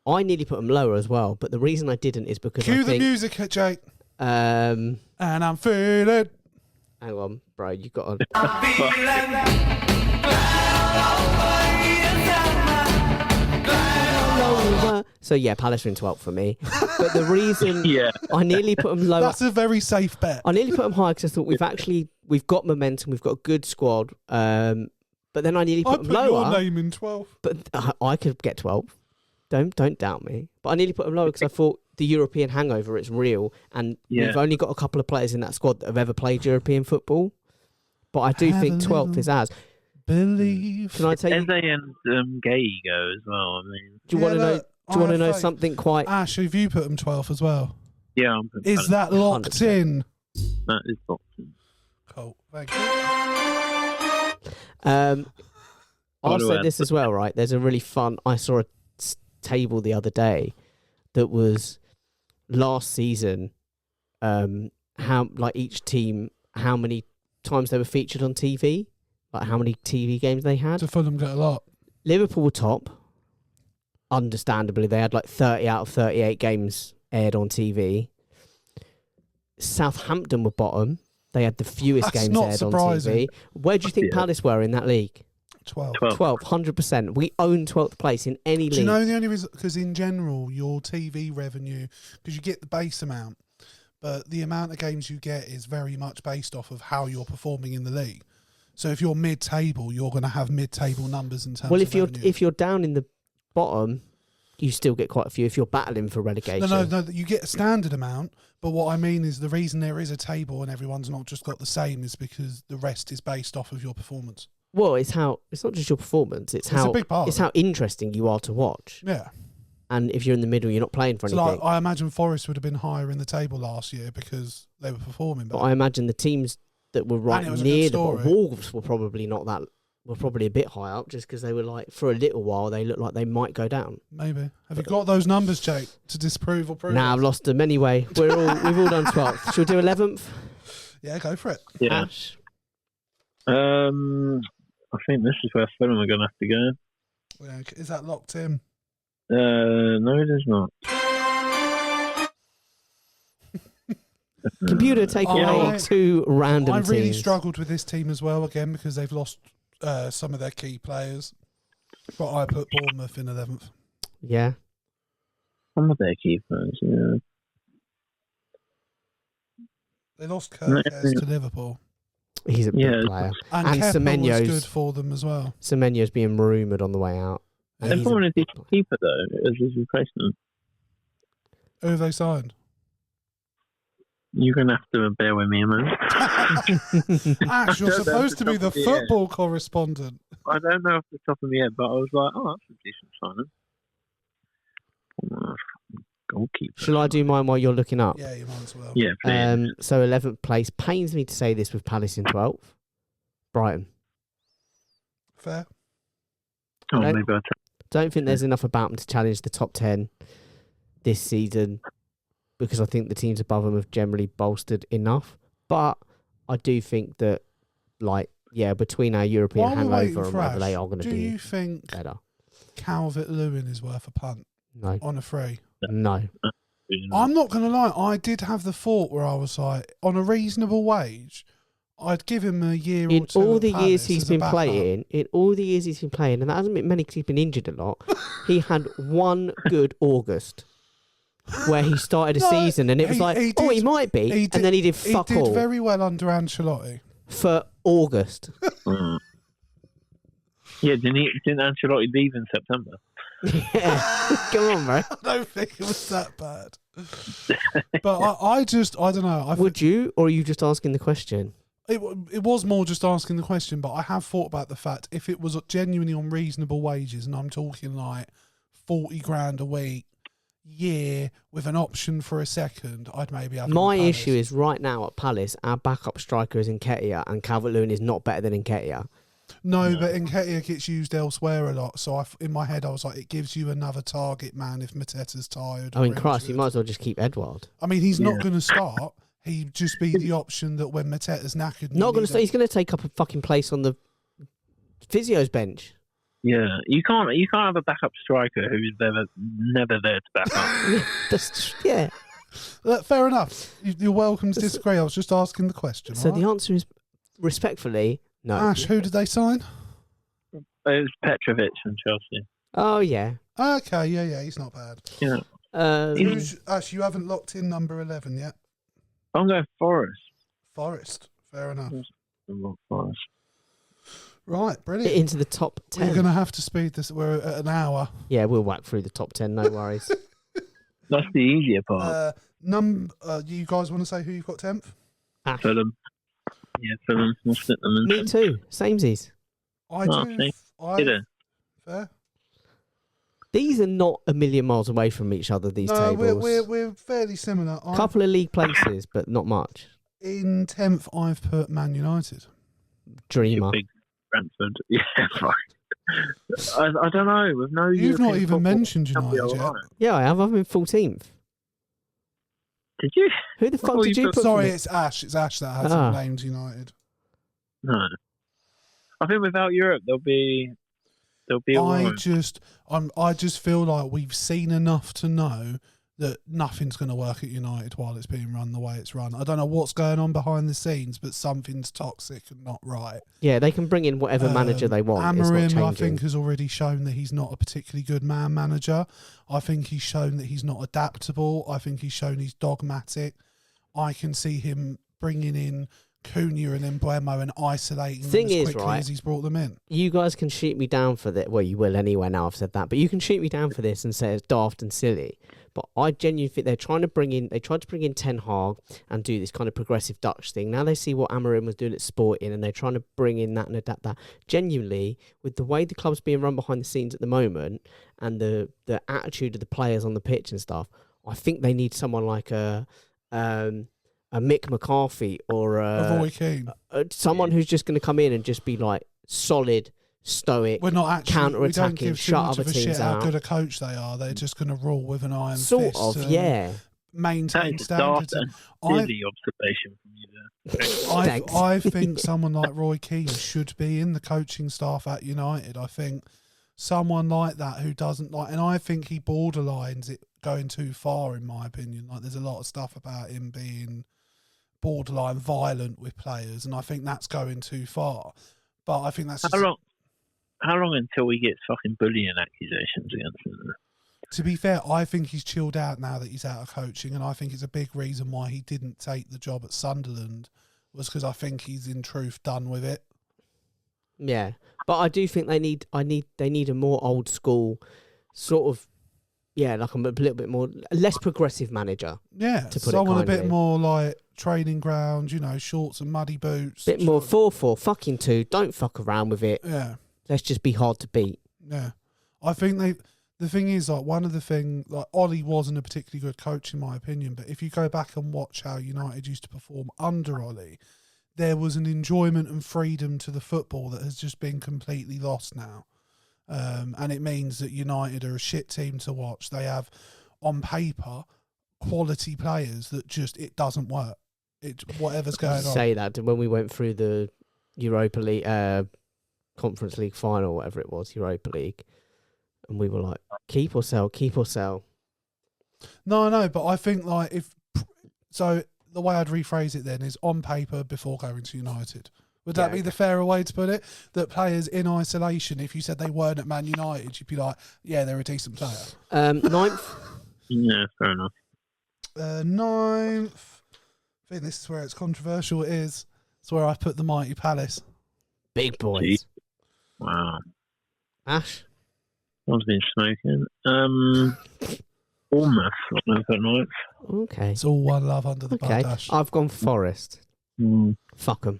I nearly put them lower as well. But the reason I didn't is because Cue I the think, music, Jake. and I'm feeling. hang on, bro, you got to. So yeah, Palace are in 12th for me. But the reason Yeah. I nearly put them lower, That's a very safe bet. I nearly put them higher because I thought we've got momentum, we've got a good squad. But then I nearly I put put them lower. your name in 12. But I could get 12. Don't doubt me. But I nearly put them lower because I thought the European hangover is real, and Yeah. we've only got a couple of players in that squad that have ever played European football. But I do Have think a 12th is little ours. Believe. Can I tell you? Eze and Gay go as well. I mean, Do you want to know? Do you want to know faith. something quite? Ash, have you put them 12 as well? yeah, I'm putting Is that locked 100%. in? that is boxing. Cool. Thank you. I'll do say I this put as well, right? There's a really fun. I saw a table the other day that was last season. How like each team, how many times they were featured on TV, like how many TV games they had. To Fulham get a lot. Liverpool were top. Understandably, they had like 30 out of 38 games aired on TV. Southampton were bottom. They had the fewest That's games not aired surprising. on TV. Where do you think Yeah. Palace were in that league? 12. 12, 100%. We own 12th place in any Do you league. know the only reason? Because in general, your TV revenue, because you get the base amount, but the amount of games you get is very much based off of how you're performing in the league. So if you're mid-table, you're going to have mid-table numbers in terms Well, of if you're revenue. if you're down in the bottom, you still get quite a few if you're battling for relegation. No, you get a standard amount. But what I mean is the reason there is a table and everyone's not just got the same is because the rest is based off of your performance. Well, it's not just your performance. It's a big part. It's how interesting you are to watch. Yeah. And if you're in the middle, you're not playing for anything. Like, I imagine Forest would have been higher in the table last year because they were performing better. But I imagine the teams that were right near the bottom, Wolves were probably not that. Were probably a bit high up just because they were like, for a little while, they looked like they might go down. Maybe. Have you got those numbers, Jake, to disprove or prove? Nah, I've lost them anyway. We've all done 12th. Should we do 11th? Yeah, go for it. Yeah. Ash? I think this is where Fulham are going to have to go. Yeah, is that locked in? No, it is not. Computer, take away 2 random I really teams. struggled with this team as well, again, because they've lost some of their key players. But I put Bournemouth in 11th. Yeah. Some of their keepers, yeah. They lost Kirkes to Liverpool. He's a big player. And Kepa was good for them as well. Semenyo's being rumoured on the way out. They've wanted this keeper, though, as his replacement. Who have they signed? You're going to have to bear with me a minute. Ash, you're supposed to be the football correspondent. I don't know off the top of my head, but I was like, oh, that's a decent signing. Goalkeeper. Shall I do mine while you're looking up? Yeah, you might as well. Yeah, please. So 11th place. Pains me to say this with Palace in 12th. Brighton. Fair. Oh, maybe I'll don't think there's enough about them to challenge the top 10 this season because I think the teams above them have generally bolstered enough. But I do think that, between our European hangover and whatever, they are going to do you think better. Calvert-Lewin is worth a punt? No. On a free? No. I'm not going to lie. I did have the thought where I was like, on a reasonable wage, I'd give him a year or two. In all the years he's he's been playing, and that hasn't been many because he's been injured a lot, he had one good August where he started a season and it was he might be, and then he did fuck all. He did very well under Ancelotti. For August. Yeah, didn't Ancelotti leave in September? Yeah. Come on, bro. I don't think it was that bad. But I don't know. Would you, or are you just asking the question? It was more just asking the question, but I have thought about the fact if it was genuinely on reasonable wages, and I'm talking like 40 grand a week, year, with an option for a second, I'd maybe have. My issue is right now at Palace, our backup striker is Nketiah, and Calvert-Lewin is not better than Nketiah. No, but Nketiah gets used elsewhere a lot, so in my head I was like, it gives you another target man if Mateta's tired. I mean, Christ, you might as well just keep Edouard. I mean, he's not going to start. He'd just be the option that when Mateta's knackered... Not going to start. He's going to take up a fucking place on the physio's bench. Yeah, you can't have a backup striker who's never there to back up. Yeah. Fair enough. You're welcome to disagree. I was just asking the question. So the answer is, respectfully, no. Ash, who did they sign? It was Petrovic from Chelsea. Oh, yeah. Okay, yeah, he's not bad. Yeah. Ash, you haven't locked in number 11 yet? I'm going Forest. Forest, fair enough. Forest. Right, brilliant. Into the top 10. We're going to have to speed this. We're at an hour. Yeah, we'll whack through the top 10, no worries. That's the easier part. You guys want to say who you've got 10th? Fulham. Yeah, Fulham. We'll split them in. Me too. Samesies. I do. Fair. These are not a million miles away from each other, these tables. We're fairly similar. A couple of league places, but not much. In 10th, I've put Man United. Dreamer. Big Brentford. Yeah, right. I don't know. With no You've European not even mentioned United yet. Yeah, I have. I'm in 14th. Did you? Who the fuck did you put? Sorry, it's Ash. It's Ash that hasn't named United. No. I think without Europe, there'll be I just feel like we've seen enough to know that nothing's going to work at United while it's being run the way it's run. I don't know what's going on behind the scenes, but something's toxic and not right. Yeah, they can bring in whatever manager they want. Amorim, I think, has already shown that he's not a particularly good man manager. I think he's shown that he's not adaptable. I think he's shown he's dogmatic. I can see him bringing in Cunha and Embuemo and isolating Thing them as is, quickly right, as he's brought them in. You guys can shoot me down for that. Well, you will anyway now I've said that. But you can shoot me down for this and say it's daft and silly. But I genuinely think they tried to bring in Ten Hag and do this kind of progressive Dutch thing. Now they see what Amorim was doing at Sporting and they're trying to bring in that and adapt that. Genuinely, with the way the club's being run behind the scenes at the moment and the attitude of the players on the pitch and stuff, I think they need someone like a Mick McCarthy or A Roy Keane. someone who's just going to come in and just be like solid, stoic, We're not actually counter-attacking, we don't give too shut much other of a shit teams how out. good a coach they are. They're just going to rule with an iron Sort fist. of, and yeah. Maintain That is a daft standards. and I, silly observation from you there. Thanks. I think someone like Roy Keane should be in the coaching staff at United. I think someone like that who doesn't like, and I think he borderlines it going too far, in my opinion. Like, there's a lot of stuff about him being borderline violent with players, and I think that's going too far. But I think that's just, How long until he gets fucking bullying accusations against him? to be fair, I think he's chilled out now that he's out of coaching, and I think it's a big reason why he didn't take the job at Sunderland was because I think he's in truth done with it. Yeah, but I do think they need a more old school sort of, yeah, like a little bit more less progressive manager. Yeah, To put it someone a bit kindly. more like training ground, shorts and muddy boots. Bit more 4-4, fucking 2. Don't fuck around with it. Yeah, Let's just be hard to beat. yeah. I think the thing is, like, one of the things, like, Ollie wasn't a particularly good coach in my opinion, but if you go back and watch how United used to perform under Ollie, there was an enjoyment and freedom to the football that has just been completely lost now. And it means that United are a shit team to watch. They have, on paper, quality players that just, it doesn't work. Whatever's going on. Say that when we went through the Europa League, Conference League final, whatever it was, Europa League, and we were like, keep or sell, keep or sell. No, but I think, like, so the way I'd rephrase it then is on paper before going to United. Would that be the fairer way to put it? That players in isolation, if you said they weren't at Man United, you'd be like, yeah, they're a decent player. Ninth. Yeah, fair enough. Ninth. I think this is where it's controversial. It's where I put the mighty Palace. Big boys. Gee. Wow. Ash. One's been smoking. Bournemouth, I've got ninth. Okay. It's all one love under the Okay. Bardash. I've gone Forest. Fuck them.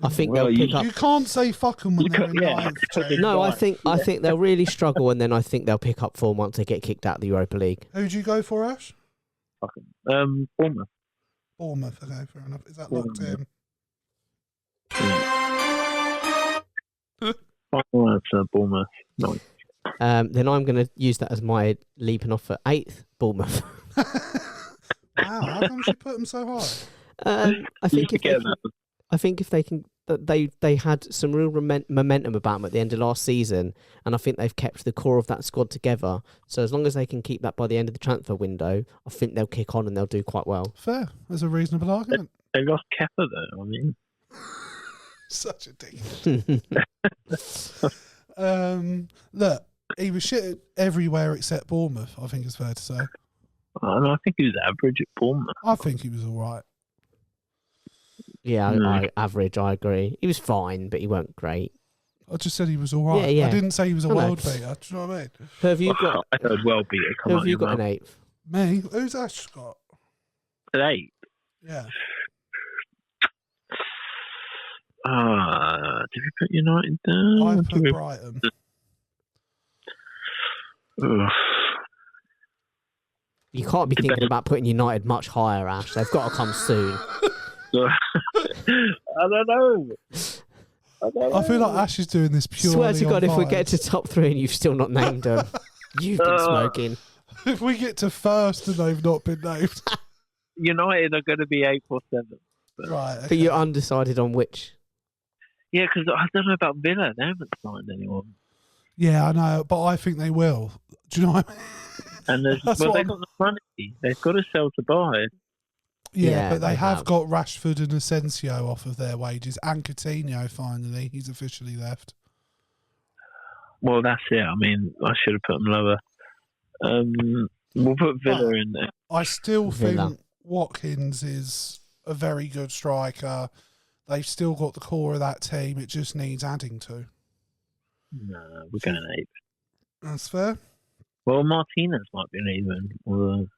I think Well, they'll pick up. You can't say fuck them when You they're can't- in yeah. ninth, Jake. No, I think they'll really struggle, and then I think they'll pick up form once they get kicked out of the Europa League. Who'd you go for, Ash? Fucking Bournemouth. Bournemouth. Okay, fair enough. Is that locked in? Final answer, Bournemouth. Ninth. Then I'm going to use that as my leaping off at 8th, Bournemouth. Wow, how come you put them so high? I think if they Get can, that. I think if they can, they had some real momentum about them at the end of last season, and I think they've kept the core of that squad together. So as long as they can keep that by the end of the transfer window, I think they'll kick on and they'll do quite well. Fair. That's a reasonable argument. They lost Kepa though. I mean, Such a dick. Look, he was shit everywhere except Bournemouth, I think it's fair to say. I think he was average at Bournemouth. I think he was all right. Yeah, I average. I agree. He was fine, but he weren't great. I just said he was all right. Yeah. I didn't say he was a I know. world beater. Do you know what I mean? Who have you got? I heard well beater. Come Who on, have you got an 8th? Me? Who's Ash got? At 8. Yeah. Did we put United down? I Did put we- Brighton. Ugh. You can't be thinking about putting United much higher, Ash. They've got to come soon. I don't know. I feel like Ash is doing this purely Swear to God, on if we vibes. get to top 3 and you've still not named them, you've been smoking. If we get to first and they've not been named. United are going to be 8th or 7th. Right. Okay. But you're undecided on which. Yeah, because I don't know about Villa. They haven't signed anyone. Yeah, I know, but I think they will. Do you know what I mean? And That's they've what got the money. They've got to sell to buy. Yeah, but they they have have. got Rashford and Asensio off of their wages. And Coutinho, finally. He's officially left. Well, that's it. I mean, I should have put them lower. We'll put Villa in there. I still Villa. think Watkins is a very good striker. They've still got the core of that team. It just needs adding to. No, we're going 8th. That's fair. Well, Martinez might be leaving.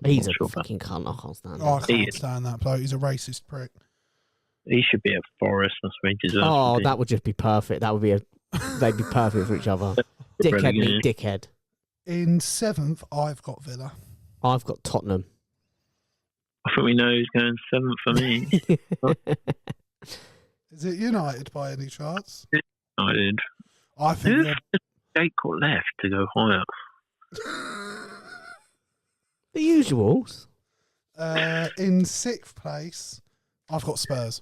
He's a fucking cunt. I can't stand him. Oh, I can't stand that bloke. He's a racist prick. He should be at Forest. That's where he deserves Oh, to be. that would just be perfect. That would be they'd be perfect for each other. Dickhead meet dickhead. In 7th, I've got Villa. I've got Tottenham. I think we know who's going 7th for me. Is it United by any chance? I did. I think Who's they're- Jake got left to go higher? The usuals. in 6th place, I've got Spurs.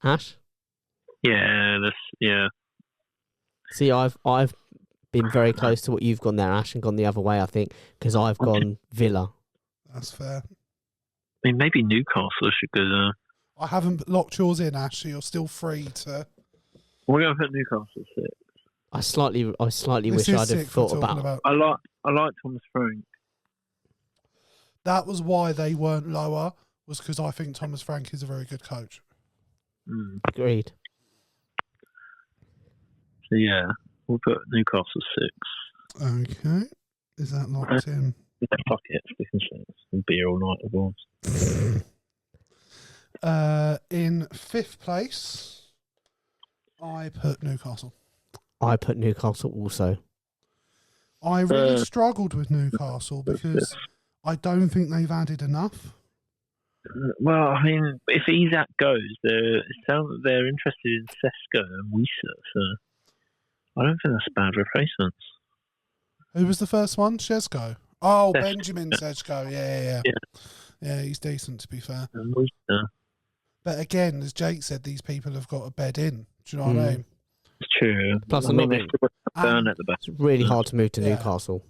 Ash. Yeah, See, I've been very close to what you've gone there, Ash, and gone the other way. I think because I've gone Villa. That's fair. I mean, maybe Newcastle should go there. I haven't locked yours in, Ash, so you're still free to. We're going to put Newcastle 6. I slightly This wish is I'd have 6th we're thought talking about. I like Thomas Frank. That was why they weren't lower, was because I think Thomas Frank is a very good coach. Agreed. So yeah, we'll put Newcastle 6. Okay. Is that locked in? Yeah, fuck it, stick and 6. And beer all night, of course. In 5th place, I put Newcastle. I put Newcastle also. I really struggled with Newcastle because I don't think they've added enough. Well, I mean, if Isak goes, it sounds that they're interested in Sesko and Wisa, so I don't think that's bad replacements. Who was the first one? Shesko. Oh, Sesko. Benjamin Sesko. Yeah. Yeah, he's decent, to be fair. And Wisa, But again, as Jake said, these people have got a bed in. Do you know what I mean? it's true. Plus, I I'm mean, not they still got Burn at the back. It's really hard to move to Yeah. Newcastle.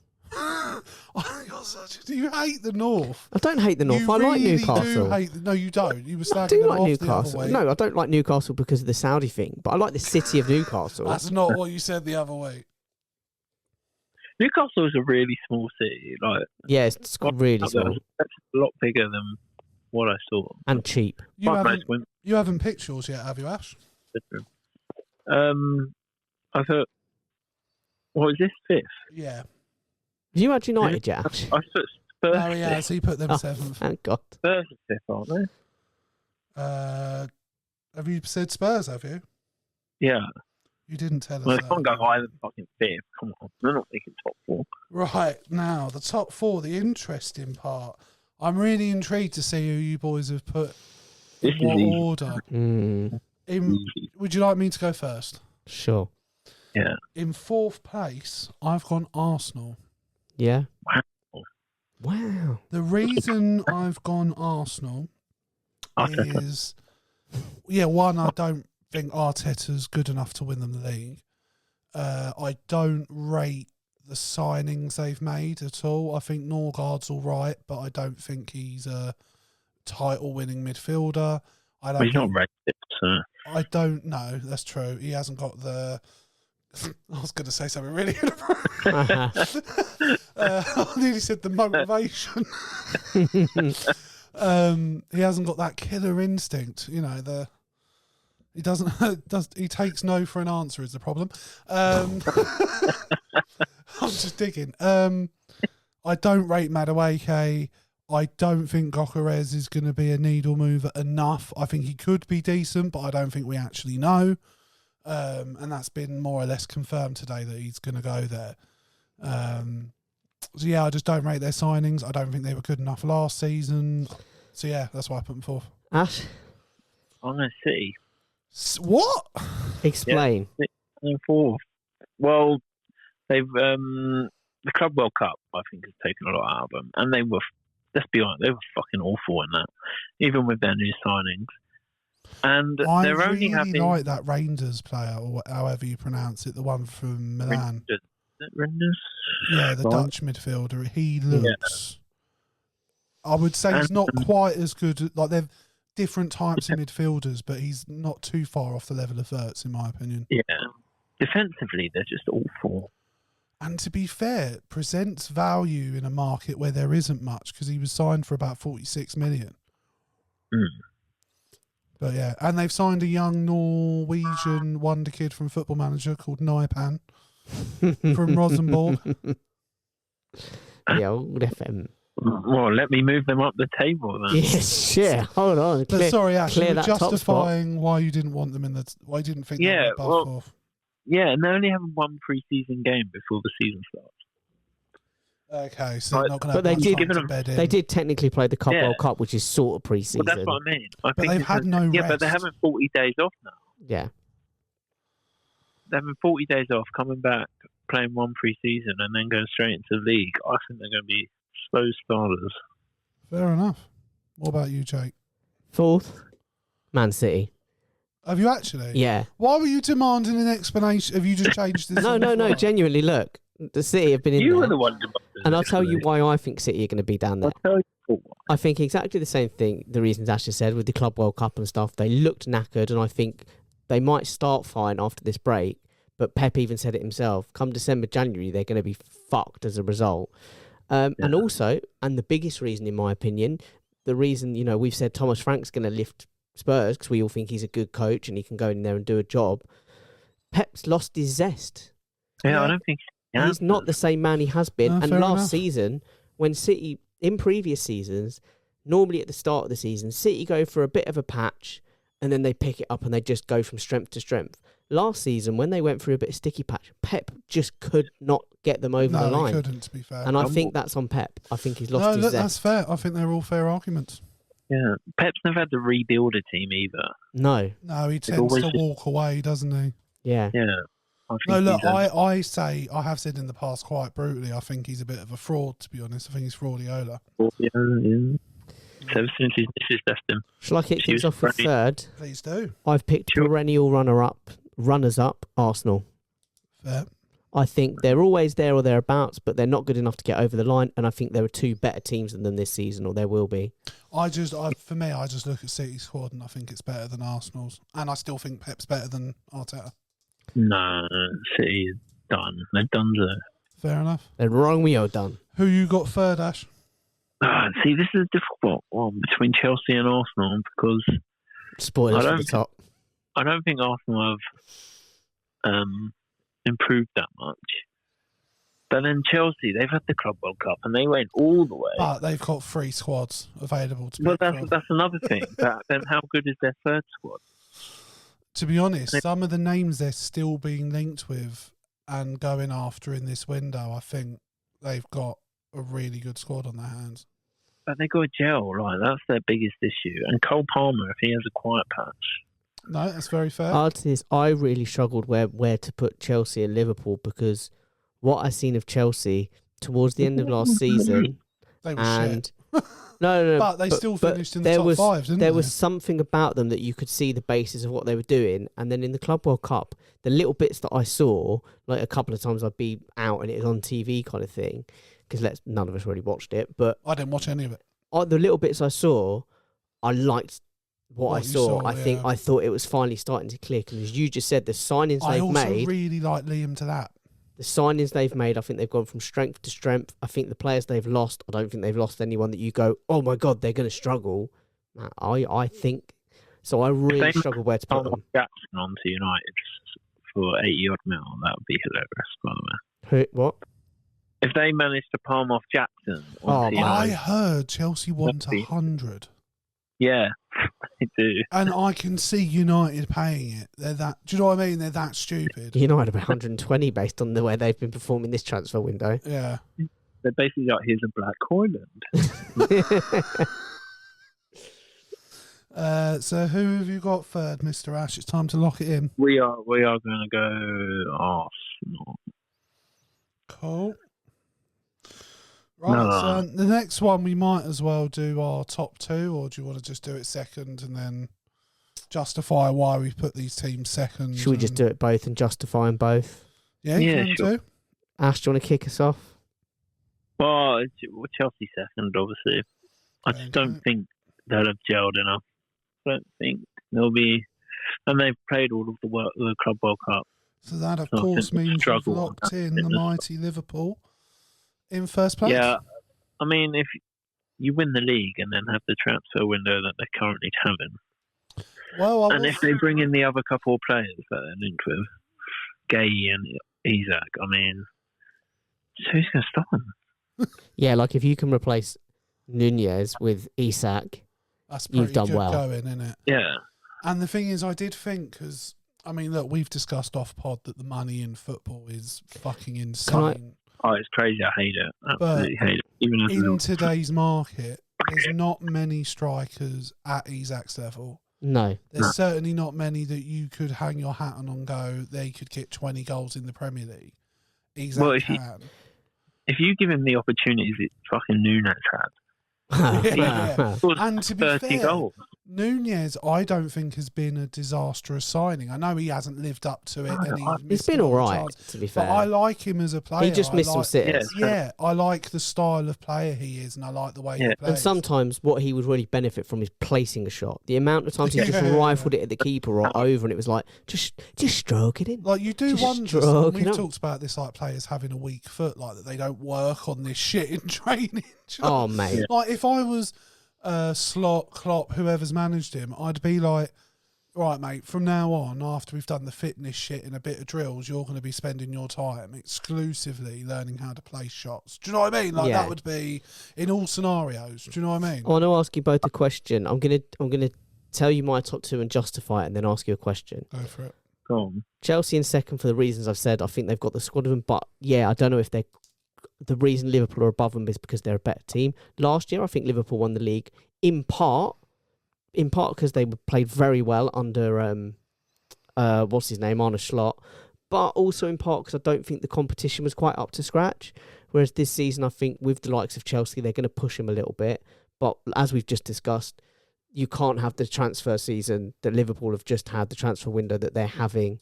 Oh, you're such do you hate the North? I don't hate the North. You I like really Newcastle. Do hate no, you don't. You were I slagging do them like off the Newcastle. other week. No, I don't like Newcastle because of the Saudi thing, but I like the city of Newcastle. That's not what you said the other week. Newcastle is a really small city. Like, Yeah, it's really small That's a lot bigger than what I saw. and cheap. You Quite haven't, most women. you haven't picked yours yet, have you, Ash? I thought, what is this, 5th? Yeah. Have you had United yet, Ash? I put Spurs. No, he has. He put them Oh, 7th. thank God. Spurs are 5th, aren't they? Have you said Spurs, have you? Yeah. You didn't tell us Well, they that. can't go higher than fucking 5th. Come on, they're not making top 4. Right, now, the top 4, the interesting part. I'm really intrigued to see who you boys have put in This is what easy. order. Mm, Would you like me to go first? sure. Yeah. In 4th place, I've gone Arsenal. Yeah. Wow. Wow. The reason I've gone Arsenal Arteta. is, one, I don't think Arteta's good enough to win them the league. I don't rate the signings they've made at all. I think Norgard's all right, but I don't think he's a title-winning midfielder. I Well, don't. he's not rated, so. I don't know. That's true. He hasn't got the. I was going to say something really inappropriate. I nearly said the motivation. He hasn't got that killer instinct. You know, he doesn't. He takes no for an answer is the problem. I'm just digging. I don't rate Madueke. I don't think Gokares is going to be a needle mover enough. I think he could be decent, but I don't think we actually know. And that's been more or less confirmed today that he's going to go there. So yeah, I just don't rate their signings. I don't think they were good enough last season. So yeah, that's why I put them 4th. Ash, I'm going to City. What? explain. And 4th. Well, they've the Club World Cup, I think, has taken a lot out of them, and they were. Let's be honest, they were fucking awful in that, even with their new signings. And I they're really only having like that Rangers player, or however you pronounce it, the one from Milan. Renders. Yeah, the Right. Dutch midfielder. He looks. I would say he's not quite as good. Like they're different types of midfielders, but he's not too far off the level of Wirtz, in my opinion. Yeah. Defensively, they're just awful. And to be fair, presents value in a market where there isn't much because he was signed for about 46 million. But yeah, and they've signed a young Norwegian wonder kid from Football Manager called Naipan from Rosenborg. The old FM. Well, let me move them up the table then. Yes, yeah. Hold on. But sorry, Ash, you clear were that top spot. justifying why you didn't want them why you didn't think they were above fourth. Yeah, and they only have one pre-season game before the season starts. Okay, so they're not going to have But they did technically play the World Cup, which is sort of pre-season. Well, that's what I mean. But they've had no rest. Yeah, but they're having 40 days off now. Yeah. They're having 40 days off, coming back, playing one pre-season, and then going straight into the league. I think they're going to be slow starters. Fair enough. What about you, Jake? Fourth, Man City. Have you actually? Yeah. Why were you demanding an explanation? Have you just changed this? No. Genuinely, look. The City have been in there. You were the one demanding. And I'll tell you why I think City are going to be down there. I think exactly the same thing, the reasons Ash has said, with the Club World Cup and stuff. They looked knackered, and I think they might start fine after this break. But Pep even said it himself. Come December, January, they're going to be fucked as a result. And also, and the biggest reason, in my opinion, the reason, we've said Thomas Frank's going to lift Spurs because we all think he's a good coach and he can go in there and do a job. Pep's lost his zest. Yeah, I don't think he's not the same man he has been. No, and fair last enough. season, when City, in previous seasons, normally at the start of the season, City go for a bit of a patch and then they pick it up and they just go from strength to strength. Last season, when they went through a bit of sticky patch, Pep just could not get them over the line. No, he couldn't, to be fair. And I think that's on Pep. I think he's lost his zest. That's fair. I think they're all fair arguments. Yeah, Pep's never had to rebuild a team either. No. No, he tends to walk away, doesn't he? Yeah. Yeah. No, look, I have said in the past quite brutally, I think he's a bit of a fraud, to be honest. I think he's fraudiola. Yeah. Ever since his missus left him. Shall I kick things off with third? Please do. I've picked perennial runners-up, Arsenal. Fair. I think they're always there or thereabouts, but they're not good enough to get over the line, and I think there are two better teams than them this season, or there will be. For me, I just look at City's squad and I think it's better than Arsenal's. And I still think Pep's better than Arteta. No, City is done. They're done. Fair enough. They're wrong, we are done. Who you got third, Ash? See, this is a difficult one between Chelsea and Arsenal because spoilers at the top. I don't think Arsenal have improved that much. But then Chelsea, they've had the Club World Cup and they went all the way. But they've got 3 squads available to pick from. That's another thing. Then how good is their third squad? To be honest, some of the names they're still being linked with and going after in this window, I think they've got a really good squad on their hands. But they got a gel, right? That's their biggest issue. And Cole Palmer, if he has a quiet patch. No, that's very fair. I really struggled where to put Chelsea and Liverpool because what I've seen of Chelsea towards the end of last season, they were shit. No, but they still finished in the top 5, didn't they? There was something about them that you could see the basis of what they were doing, and then in the Club World Cup, the little bits that I saw, like a couple of times I'd be out and it was on TV kind of thing, because none of us really watched it, but I didn't watch any of it. The little bits I saw, I liked what I saw. I thought it was finally starting to click, and as you just said, the signings they've made. I also really like Liam to that. The signings they've made, I think they've gone from strength to strength. I think the players they've lost, I don't think they've lost anyone that you go, oh my God, they're going to struggle. I think so. I really struggle where to put them. Jackson onto United for 80 odd mil, that would be hilarious, by the way. What? If they managed to palm off Jackson onto United, I heard Chelsea want 100. Yeah, they do. And I can see United paying it. They're that. Do you know what I mean? They're that stupid. United about 120 based on the way they've been performing this transfer window. Yeah. They're basically like, here's a Black Hoyland. So who have you got third, Mr. Ash? It's time to lock it in. We are going to go Arsenal. Cool. Right, so the next one we might as well do our top 2, or do you want to just do it second and then justify why we put these teams second? Should we just do it both and justify them both? Yeah, you can sure. do. Ash, do you want to kick us off? Well, Chelsea second, obviously. I just don't think they'll have gelled enough. I don't think they'll be... And they've played all of the Club World Cup. So that, of course, means you've locked in the mighty Liverpool in first place. Yeah, I mean, if you win the league and then have the transfer window that they're currently having. Well, And if they bring in the other couple of players that they're linked with, Gay and Isaac, I mean, so who's going to stop them? Yeah, like if you can replace Nunez with Isak, that's pretty you've done good well. going, isn't it? Yeah. And the thing is, I did think, because, I mean, look, we've discussed off pod that the money in football is fucking insane. Oh, it's crazy. I hate it. Absolutely hate it. Even as In today's market, there's not many strikers at Isak's level. No. There's certainly not many that you could hang your hat on and go, they could get 20 goals in the Premier League. Isak can. If you give him the opportunities that fucking Nunes had, Yeah. And to be 30 fair, goals. Nunez, I don't think has been a disastrous signing. I know he hasn't lived up to it. And It's been all right, to be fair. But I like him as a player. He just missed some sitters. Yeah, I like the style of player he is, and I like the way he plays. And sometimes what he would really benefit from is placing a shot. The amount of times he just rifled it at the keeper or over, and it was like, just stroke it in. Like, you do Just wonder, stroke we've it up. talked about this, like players having a weak foot, like that they don't work on this shit in training. Do you know? Oh, mate. Like, if I was Slot, Klopp, whoever's managed him, I'd be like, right, mate, from now on, after we've done the fitness shit and a bit of drills, you're going to be spending your time exclusively learning how to place shots. Do you know what I mean? Like, that would be in all scenarios. Do you know what I mean? I want to ask you both a question. I'm gonna tell you my top two and justify it, and then ask you a question. Go for it. Go on. Chelsea in second for the reasons I've said. I think they've got the squad of them, but yeah, I don't know if they're the reason Liverpool are above them is because they're a better team. Last year, I think Liverpool won the league in part because they played very well under what's his name, Arne Slot, but also in part because I don't think the competition was quite up to scratch. Whereas this season, I think with the likes of Chelsea, they're going to push them a little bit. But as we've just discussed, you can't have the transfer season that Liverpool have just had, the transfer window that they're having,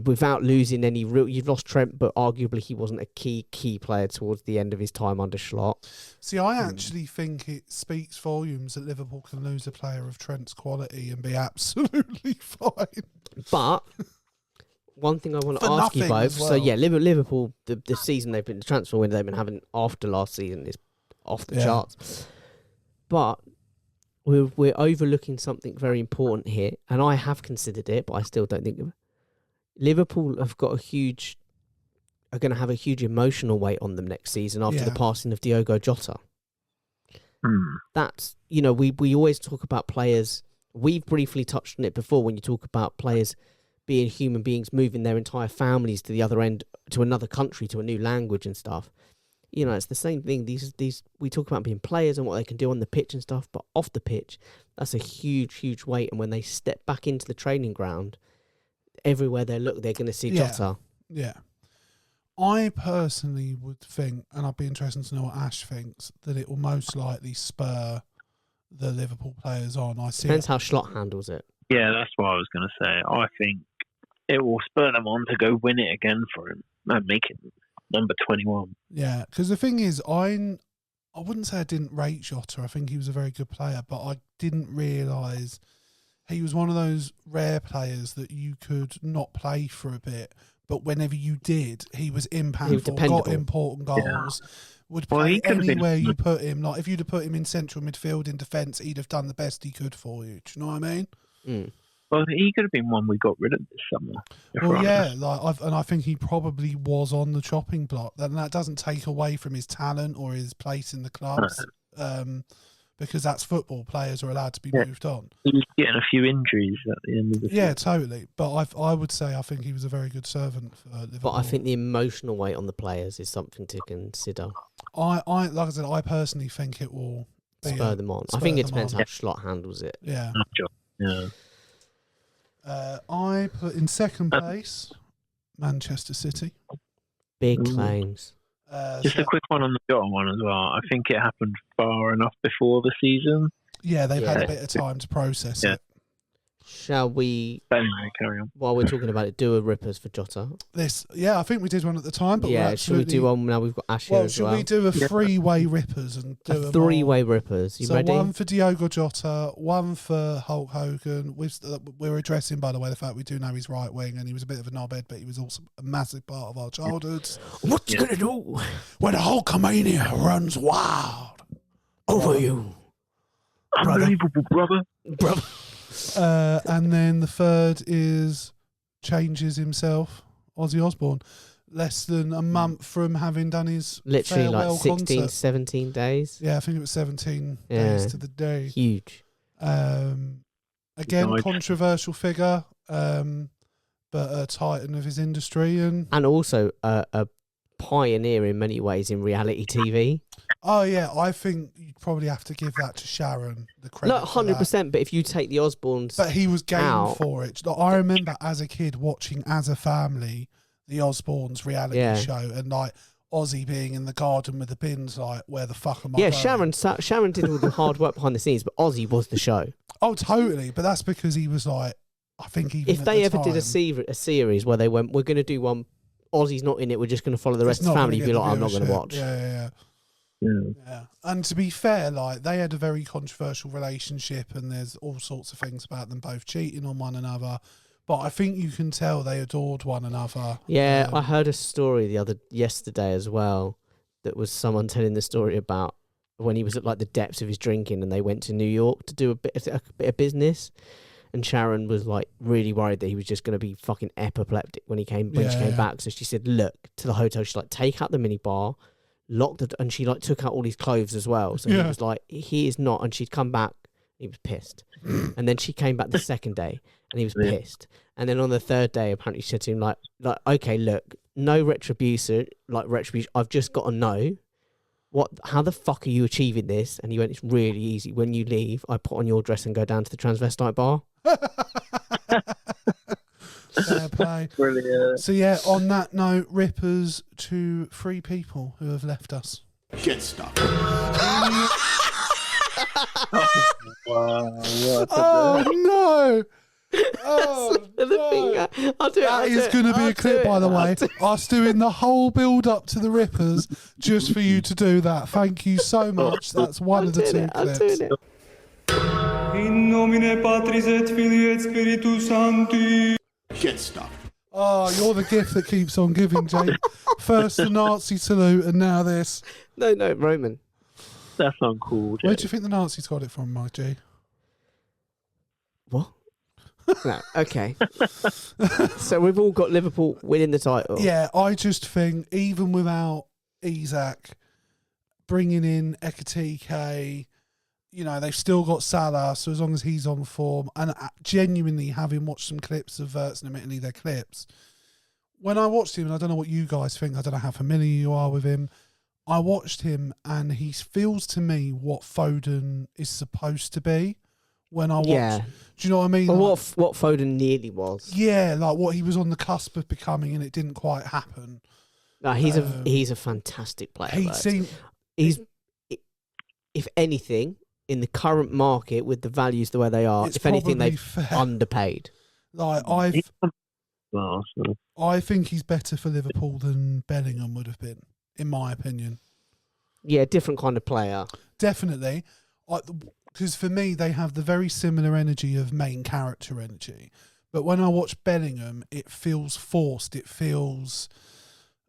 without losing any real. You've lost Trent, but arguably he wasn't a key player towards the end of his time under Slot. See, I actually think it speaks volumes that Liverpool can lose a player of Trent's quality and be absolutely fine. But one thing I want to ask you both. Well. So yeah, Liverpool, the season they've been, the transfer window they've been having after last season is off the charts. But we're overlooking something very important here, and I have considered it, but I still don't think Liverpool are going to have a huge emotional weight on them next season after the passing of Diogo Jota. That's, we always talk about players. We've briefly touched on it before when you talk about players being human beings, moving their entire families to the other end, to another country, to a new language and stuff. It's the same thing. These we talk about being players and what they can do on the pitch and stuff, but off the pitch, that's a huge weight. And when they step back into the training ground, everywhere they look, they're going to see Jota. Yeah. I personally would think, and I'd be interested to know what Ash thinks, that it will most likely spur the Liverpool players on. Depends how Slot handles it. Yeah, that's what I was going to say. I think it will spur them on to go win it again for him and make it number 21. Yeah, because the thing is, I wouldn't say I didn't rate Jota. I think he was a very good player, but I didn't realise he was one of those rare players that you could not play for a bit, but whenever you did, he was impactful, got important goals, would play anywhere you put him. Like, if you'd have put him in central midfield in defence, he'd have done the best he could for you. Do you know what I mean? Mm. Well, he could have been one we got rid of this summer. Well, yeah, I think he probably was on the chopping block. And that doesn't take away from his talent or his place in the clubs. Because that's football. Players are allowed to be moved on. He was getting a few injuries at the end of the season. Yeah, totally. But I would say I think he was a very good servant for Liverpool. But I think the emotional weight on the players is something to consider. Like I said, I personally think it will spur them on. I think it depends how Slot handles it. Yeah. Yeah. I put in second place Manchester City. Big claims. Just a quick one on the Jota one as well. I think it happened far enough before the season. Yeah, they've had a bit of time to process it. Shall we, anyway, carry on. while we're talking about it, do a rippers for Jota? I think we did one at the time. But should we do one now? We've got Ash here as well. Should we do a three-way rippers and do a three-way rippers? You ready? One for Diogo Jota, one for Hulk Hogan. We're addressing, by the way, the fact we do know he's right wing and he was a bit of a knobhead, but he was also a massive part of our childhoods. What's he gonna do when the Hulkamania runs wild? Over you, Unbelievable, brother. brother. And then the third is changes himself, Ozzy Osbourne. Less than a month from having done his Literally farewell like 16, concert. 17 days. Yeah, I think it was 17 days to the day. Huge. Again, Died. controversial figure, but a titan of his industry. And also a pioneer in many ways in reality TV. oh yeah, I think you'd probably have to give that to Sharon. The credit. Not for that. 100%, but if you take the Osbournes, But he was game out. for it. Like, I remember as a kid watching as a family the Osbournes reality show, and like Ozzy being in the garden with the bins, like, where the fuck am I? yeah, going? Sharon did all the hard work behind the scenes, but Ozzy was the show. Oh, totally. But that's because he was like, I think even If at they the ever did a time, series where they went, we're going to do one, Ozzy's not in it, we're just going to follow the rest it's of the not family, gonna you'd be get like, the I'm not going to viewership. watch. Yeah. And to be fair, like, they had a very controversial relationship, and there's all sorts of things about them both cheating on one another. But I think you can tell they adored one another. Yeah, I heard a story yesterday as well, that was someone telling the story about when he was at like the depths of his drinking, and they went to New York to do a bit of business, and Sharon was like really worried that he was just going to be fucking apoplectic when she came back. So she said, look, to the hotel, she's like, take out the mini bar, locked it, and she like took out all his clothes as well. So he was like, he is not, and she'd come back, he was pissed. And then she came back the second day, and he was pissed. And then on the third day, apparently she said to him, like, okay, look, no retribution, I've just got to know, how the fuck are you achieving this? And he went, it's really easy. When you leave, I put on your dress and go down to the transvestite bar. Fair play. Brilliant. So yeah, on that note, rippers to 3 people who have left us. Get stuck. Wow. Oh no! Oh, The finger. I'll do it. That is going to be a clip, by the way. Us doing the whole build up to the Rippers just for you to do that. Thank you so much. That's one of the 2 I'm clips. doing it. In nomine Patris et Filii et Spiritus Sancti. Get stuck. Oh, you're the gift that keeps on giving, Jake. First the Nazi salute, and now this. No, Roman. That's uncool. Where do you think the Nazis got it from, Mike G? What? No, okay. So we've all got Liverpool winning the title. Yeah, I just think even without Isak bringing in Ekatike, you know, they've still got Salah, so as long as he's on form, and genuinely having watched some clips of Wirtz, and admittedly they're clips, when I watched him, and I don't know what you guys think, I don't know how familiar you are with him, I watched him and he feels to me what Foden is supposed to be when I watch. Yeah. Do you know what I mean? Well, Like, what Foden nearly was. yeah, like what he was on the cusp of becoming, and it didn't quite happen. No, he's a fantastic player. He Wirtz. seemed He's, if anything, in the current market with the values the way they are, It's if anything, probably they've fair. underpaid. like I think he's better for Liverpool than Bellingham would have been, in my opinion. Yeah, different kind of player. Definitely, because for me they have the very similar energy of main character energy, but when I watch Bellingham, it feels forced. It feels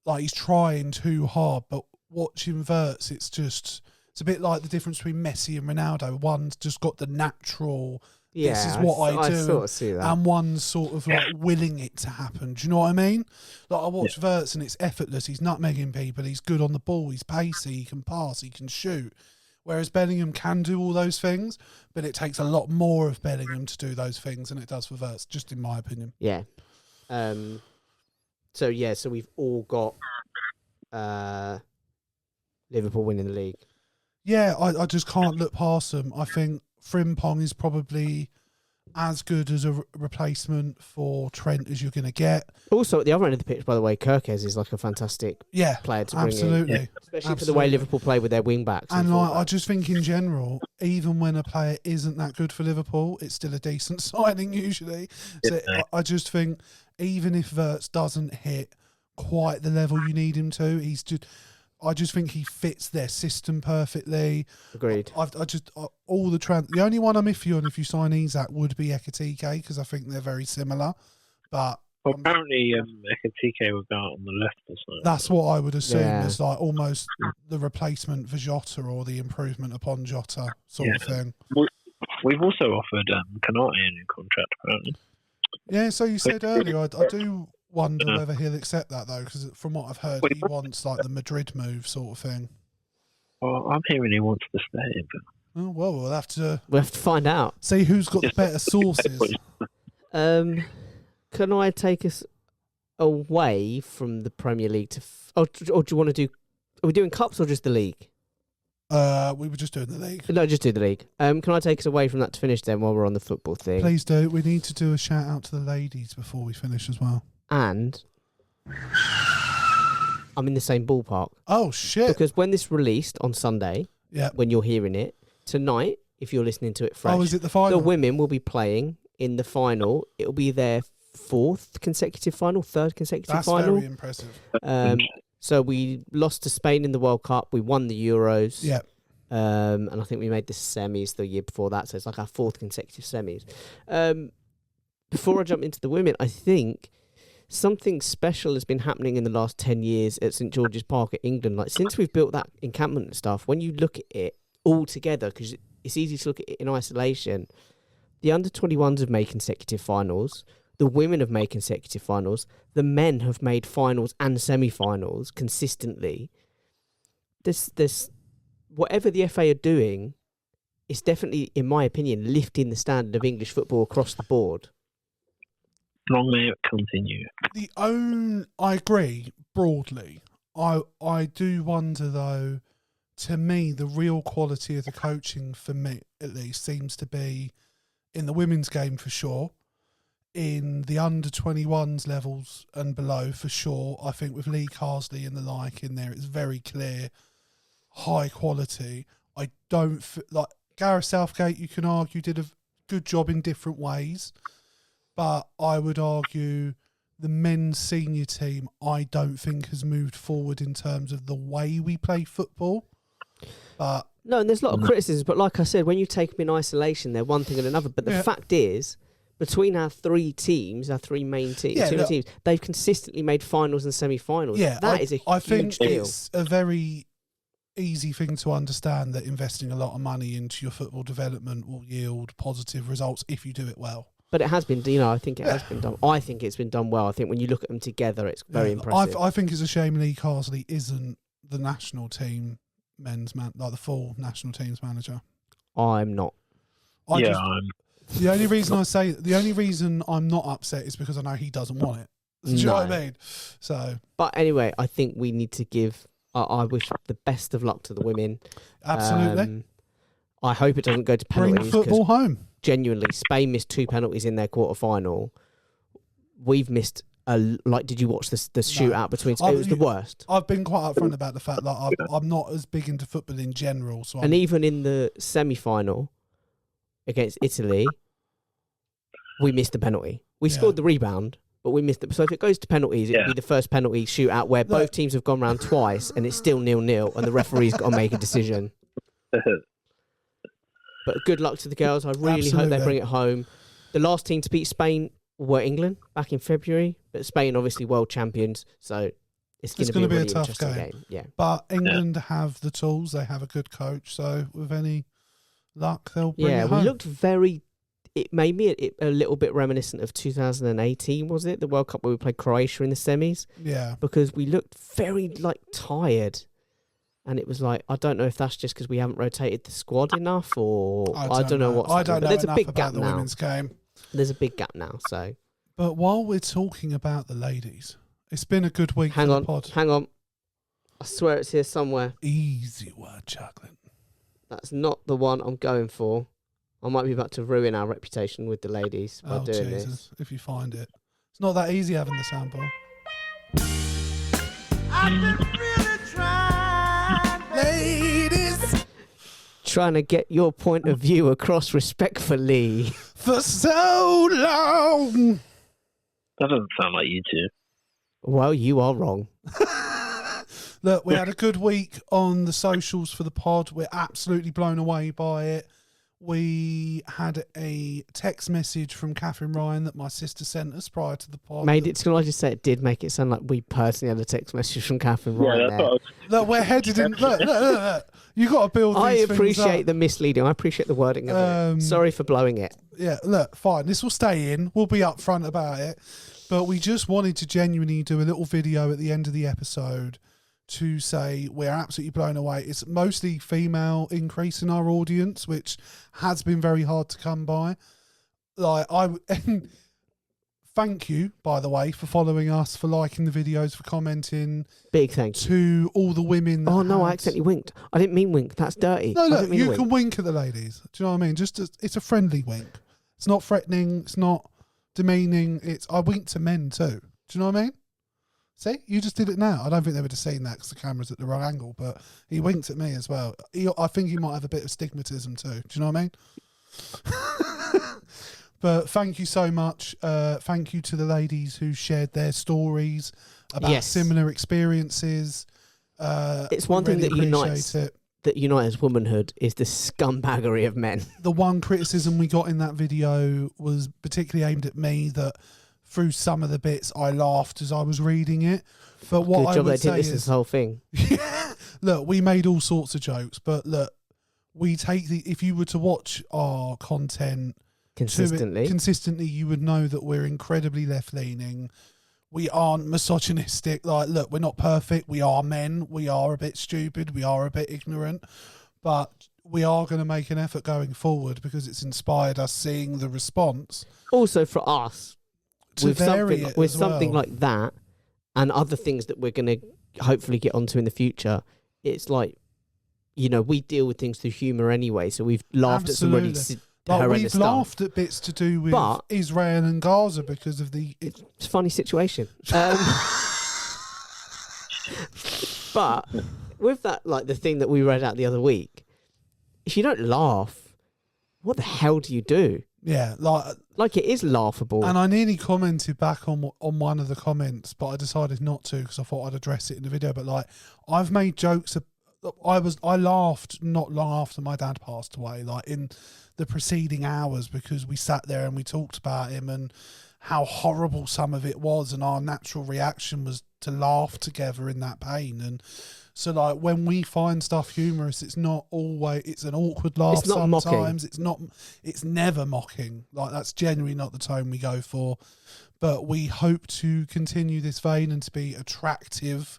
like he's trying too hard. But watching Wirtz, it's a bit like the difference between Messi and Ronaldo. One's just got the natural. Yeah, This is what I do. I sort of see that. And one's sort of like willing it to happen. Do you know what I mean? Like I watch Wirtz and it's effortless. He's nutmegging people. He's good on the ball. He's pacey. He can pass. He can shoot. Whereas Bellingham can do all those things, but it takes a lot more of Bellingham to do those things than it does for Wirtz, just in my opinion. Yeah. So we've all got Liverpool winning the league. Yeah, I just can't look past them. I think Frimpong is probably as good as a replacement for Trent as you're going to get. Also, at the other end of the pitch, by the way, Kirkes is like a fantastic player to bring absolutely. in. Especially for the way Liverpool play with their wing backs. And like, I just think in general, even when a player isn't that good for Liverpool, it's still a decent signing usually. So I just think even if Wirtz doesn't hit quite the level you need him to, I just think he fits their system perfectly. Agreed. The only one I'm iffy on if you sign Isak would be Ekatike, because I think they're very similar. But Well, apparently, Ekatike will go out on the left or something. That's what I would assume Yeah. is like almost the replacement for Jota or the improvement upon Jota sort of thing. We've also offered Kanate a new contract, apparently. Yeah, so you said earlier, I do wonder whether he'll accept that though, because from what I've heard, he wants like the Madrid move sort of thing. Well, I'm hearing he wants to stay, but Oh, well, we'll have to find out. see who's got the better sources. Can I take us away from the Premier League or do you want to do? Are we doing cups or just the league? We were just doing the league. No, just do the league. Can I take us away from that to finish then while we're on the football thing? Please do. We need to do a shout out to the ladies before we finish as well. And I'm in the same ballpark. Oh, shit. Because when this released on Sunday, Yeah. when you're hearing it, tonight, if you're listening to it fresh, Oh, is it the final? the women will be playing in the final. It'll be their third consecutive final. That's final. very impressive. So we lost to Spain in the World Cup. We won the Euros. Yeah. And I think we made the semis the year before that. So it's like our fourth consecutive semis. Before I jump into the women, I think something special has been happening in the last 10 years at St George's Park at England. Like since we've built that encampment and stuff, when you look at it all together, because it's easy to look at it in isolation, the under-21s have made consecutive finals. The women have made consecutive finals. The men have made finals and semi-finals consistently. This whatever the FA are doing, it's definitely, in my opinion, lifting the standard of English football across the board. Long may it continue. I agree broadly. I do wonder though. To me, the real quality of the coaching, for me at least, seems to be in the women's game for sure. In the under-21s levels and below, for sure. I think with Lee Carsley and the like in there, it's very clear, high quality. I don't like Gareth Southgate. You can argue did a good job in different ways, but I would argue the men's senior team I don't think has moved forward in terms of the way we play football. But no, and there's a lot of criticism. But like I said, when you take them in isolation, they're one thing and another. But the fact is, between our three teams, our three main teams, teams, they've consistently made finals and semi-finals. Yeah, that is a I huge think deal. it's a very easy thing to understand that investing a lot of money into your football development will yield positive results if you do it well. But it has been, I think it has been done. I think it's been done well. I think when you look at them together, it's very impressive. I think it's a shame Lee Carsley isn't the national team like the full national team's manager. I'm not. The only reason I'm not upset is because I know he doesn't want it. Do you know what I mean? So, but anyway, I think we need to give. I wish the best of luck to the women. Absolutely. I hope it doesn't go to penalties. Bring football home. Genuinely, Spain missed 2 penalties in their quarter final. We've missed did you watch the shootout between? It was the worst. I've been quite upfront about the fact that I'm not as big into football in general. So even in the semi-final against Italy, we missed the penalty. We scored the rebound, but we missed it. So if it goes to penalties, it'll be the first penalty shootout where both teams have gone round twice and it's still 0-0 and the referee's got to make a decision. But good luck to the girls. I really hope they bring it home. The last team to beat Spain were England back in February, but Spain obviously world champions, so it's going to be a really tough interesting game. Yeah, but England have the tools. They have a good coach, so with any luck, they'll bring it home. We looked very. It made me a little bit reminiscent of 2018. Was it the World Cup where we played Croatia in the semis? Yeah, because we looked very tired. And it was like, I don't know if that's just because we haven't rotated the squad enough, or I don't know what's happening. But there's a big gap now. Women's game. There's a big gap now. So, but while we're talking about the ladies, it's been a good week for the pod. Hang on. I swear it's here somewhere. Easy word, chocolate. That's not the one I'm going for. I might be about to ruin our reputation with the ladies by doing this. If you find it. It's not that easy having the sample. Ladies, trying to get your point of view across respectfully for so long. That doesn't sound like you two. Well, you are wrong. Look, we had a good week on the socials for the pod. We're absolutely blown away by it. We had a text message from Catherine Ryan that my sister sent us prior to the pod. Can I just say it did make it sound like we personally had a text message from Catherine Ryan that's there. what Look, we're headed in. Look. You got to build these I things appreciate up. the misleading. I appreciate the wording of it. Sorry for blowing it. Yeah, look, fine. This will stay in. We'll be upfront about it. But we just wanted to genuinely do a little video at the end of the episode to say we're absolutely blown away. It's mostly female increase in our audience, which has been very hard to come by. Thank you, by the way, for following us, for liking the videos, for commenting. Big thank you. To all the women that I accidentally winked. I didn't mean wink. That's dirty. No, I look, didn't mean you wink. can wink at the ladies. Do you know what I mean? It's a friendly wink. It's not threatening. It's not demeaning. I wink to men too. Do you know what I mean? See, you just did it now. I don't think they would have seen that because the camera's at the wrong angle, but he winked at me as well. I think he might have a bit of stigmatism too. Do you know what I mean? But thank you so much. Thank you to the ladies who shared their stories about similar experiences. It's one thing that unites womanhood is the scumbaggery of men. The one criticism we got in that video was particularly aimed at me, that through some of the bits I laughed as I was reading it. But what I would say is, the whole thing. Look, we made all sorts of jokes, but look, if you were to watch our content consistently, you would know that we're incredibly left-leaning. We aren't misogynistic. Look, we're not perfect. We are men. We are a bit stupid. We are a bit ignorant. But we are going to make an effort going forward because it's inspired us seeing the response. Also for us, with something like that and other things that we're going to hopefully get onto in the future, it's like, we deal with things through humour anyway. So we've laughed at some really horrendous stuff. Laughed at bits to do with Israel and Gaza because of it's a funny situation. But with that, the thing that we read out the other week, if you don't laugh, what the hell do you do? Yeah, it is laughable. And I nearly commented back on one of the comments, but I decided not to because I thought I'd address it in the video. But I've made jokes. I laughed not long after my dad passed away, in the preceding hours, because we sat there and we talked about him and how horrible some of it was, and our natural reaction was to laugh together in that pain. And so when we find stuff humorous, it's not always, it's an awkward laugh. It's not sometimes mocking. It's never mocking. That's generally not the tone we go for. But we hope to continue this vein and to be attractive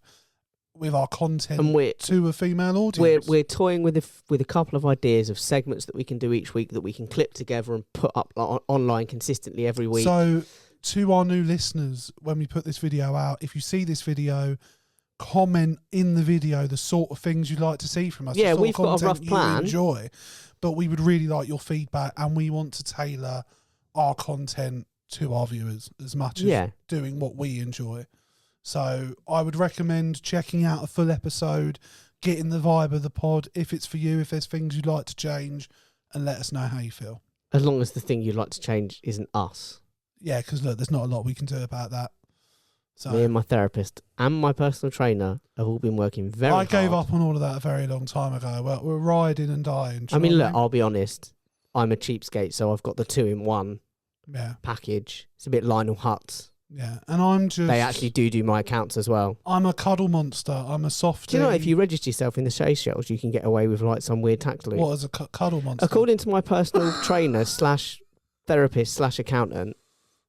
with our content to a female audience. We're toying with a couple of ideas of segments that we can do each week that we can clip together and put up online consistently every week. So to our new listeners, when we put this video out, if you see this video, comment in the video the sort of things you'd like to see from us. Yeah, we've got a rough plan. Enjoy, but we would really like your feedback, and we want to tailor our content to our viewers as much as doing what we enjoy. So I would recommend checking out a full episode, getting the vibe of the pod, if it's for you, if there's things you'd like to change, and let us know how you feel. As long as the thing you'd like to change isn't us. Yeah, because look, there's not a lot we can do about that. So me and my therapist and my personal trainer have all been working very hard. I gave up on all of that a very long time ago. We're riding and dying. I'll be honest. I'm a cheapskate, so I've got the 2-in-1 package. It's a bit Lionel Hutz. Yeah, and they actually do my accounts as well. I'm a cuddle monster. I'm a softie. Do you know, if you register yourself in the Seychelles, you can get away with some weird tax loop. What, as a cuddle monster? According to my personal trainer / therapist / accountant,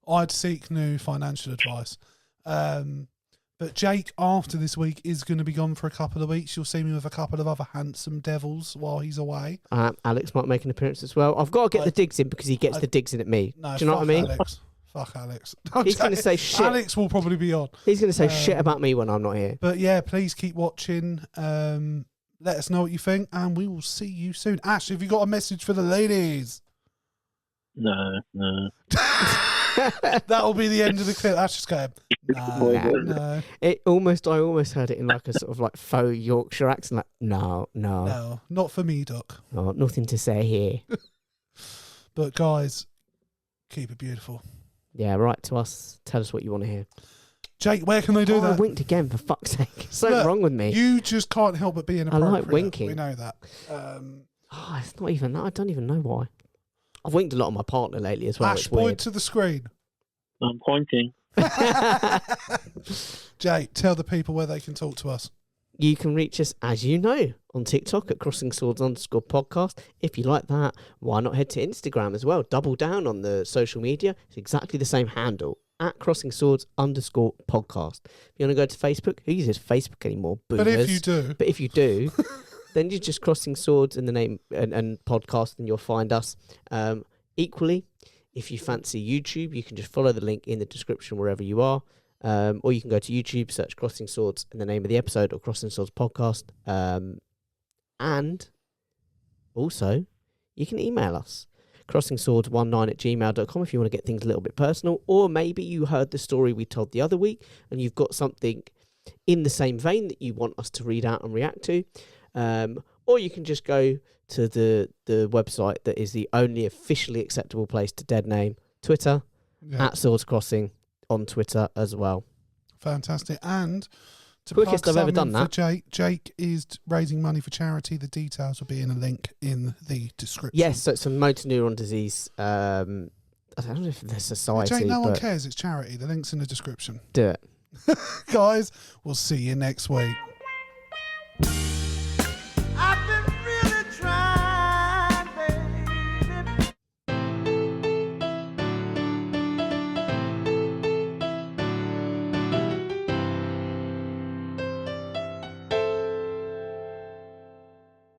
I'd seek new financial advice. But Jake, after this week, is going to be gone for a couple of weeks. You'll see me with a couple of other handsome devils while he's away. Alex might make an appearance as well. I've got to get the digs in because he gets the digs in at me. No, do you know what I mean? Fuck Alex. He's going to say shit. Alex will probably be on. He's going to say shit about me when I'm not here. But yeah, please keep watching. Let us know what you think, and we will see you soon. Ash, have you got a message for the ladies? No. That'll be the end of the clip. Ash is going, no. I almost heard it in a sort of faux Yorkshire accent. No. No, not for me, Doc. No, nothing to say here. But guys, keep it beautiful. Yeah, write to us. Tell us what you want to hear. Jake, where can they do that? I winked again, for fuck's sake. Something wrong with me. You just can't help but be inappropriate. I like winking. We know that. Oh, it's not even that. I don't even know why. I've winked a lot on my partner lately as well. Ash, It's point weird. to the screen. I'm pointing. Jake, tell the people where they can talk to us. You can reach us, as you know, on TikTok at CrossingSwords_podcast. If you like that, why not head to Instagram as well? Double down on the social media. It's exactly the same handle, at CrossingSwords_podcast. If you want to go to Facebook, who uses Facebook anymore? Boomers. But if you do, then you just Crossing Swords in the name and podcast, and you'll find us. Equally, if you fancy YouTube, you can just follow the link in the description wherever you are. Or you can go to YouTube, search Crossing Swords in the name of the episode or Crossing Swords podcast. And also, you can email us, crossingswords19@gmail.com, if you want to get things a little bit personal. Or maybe you heard the story we told the other week and you've got something in the same vein that you want us to read out and react to. Or you can just go to the website that is the only officially acceptable place to dead name, Twitter, at Swords Crossing on Twitter as well. Fantastic. And to Quickest plug I've ever something done for that. Jake is raising money for charity. The details will be in a link in the description. Yes, so it's for motor neuron disease. I don't know if there's society, Jake, no one but cares. It's charity. The link's in the description. do it. Guys, we'll see you next week.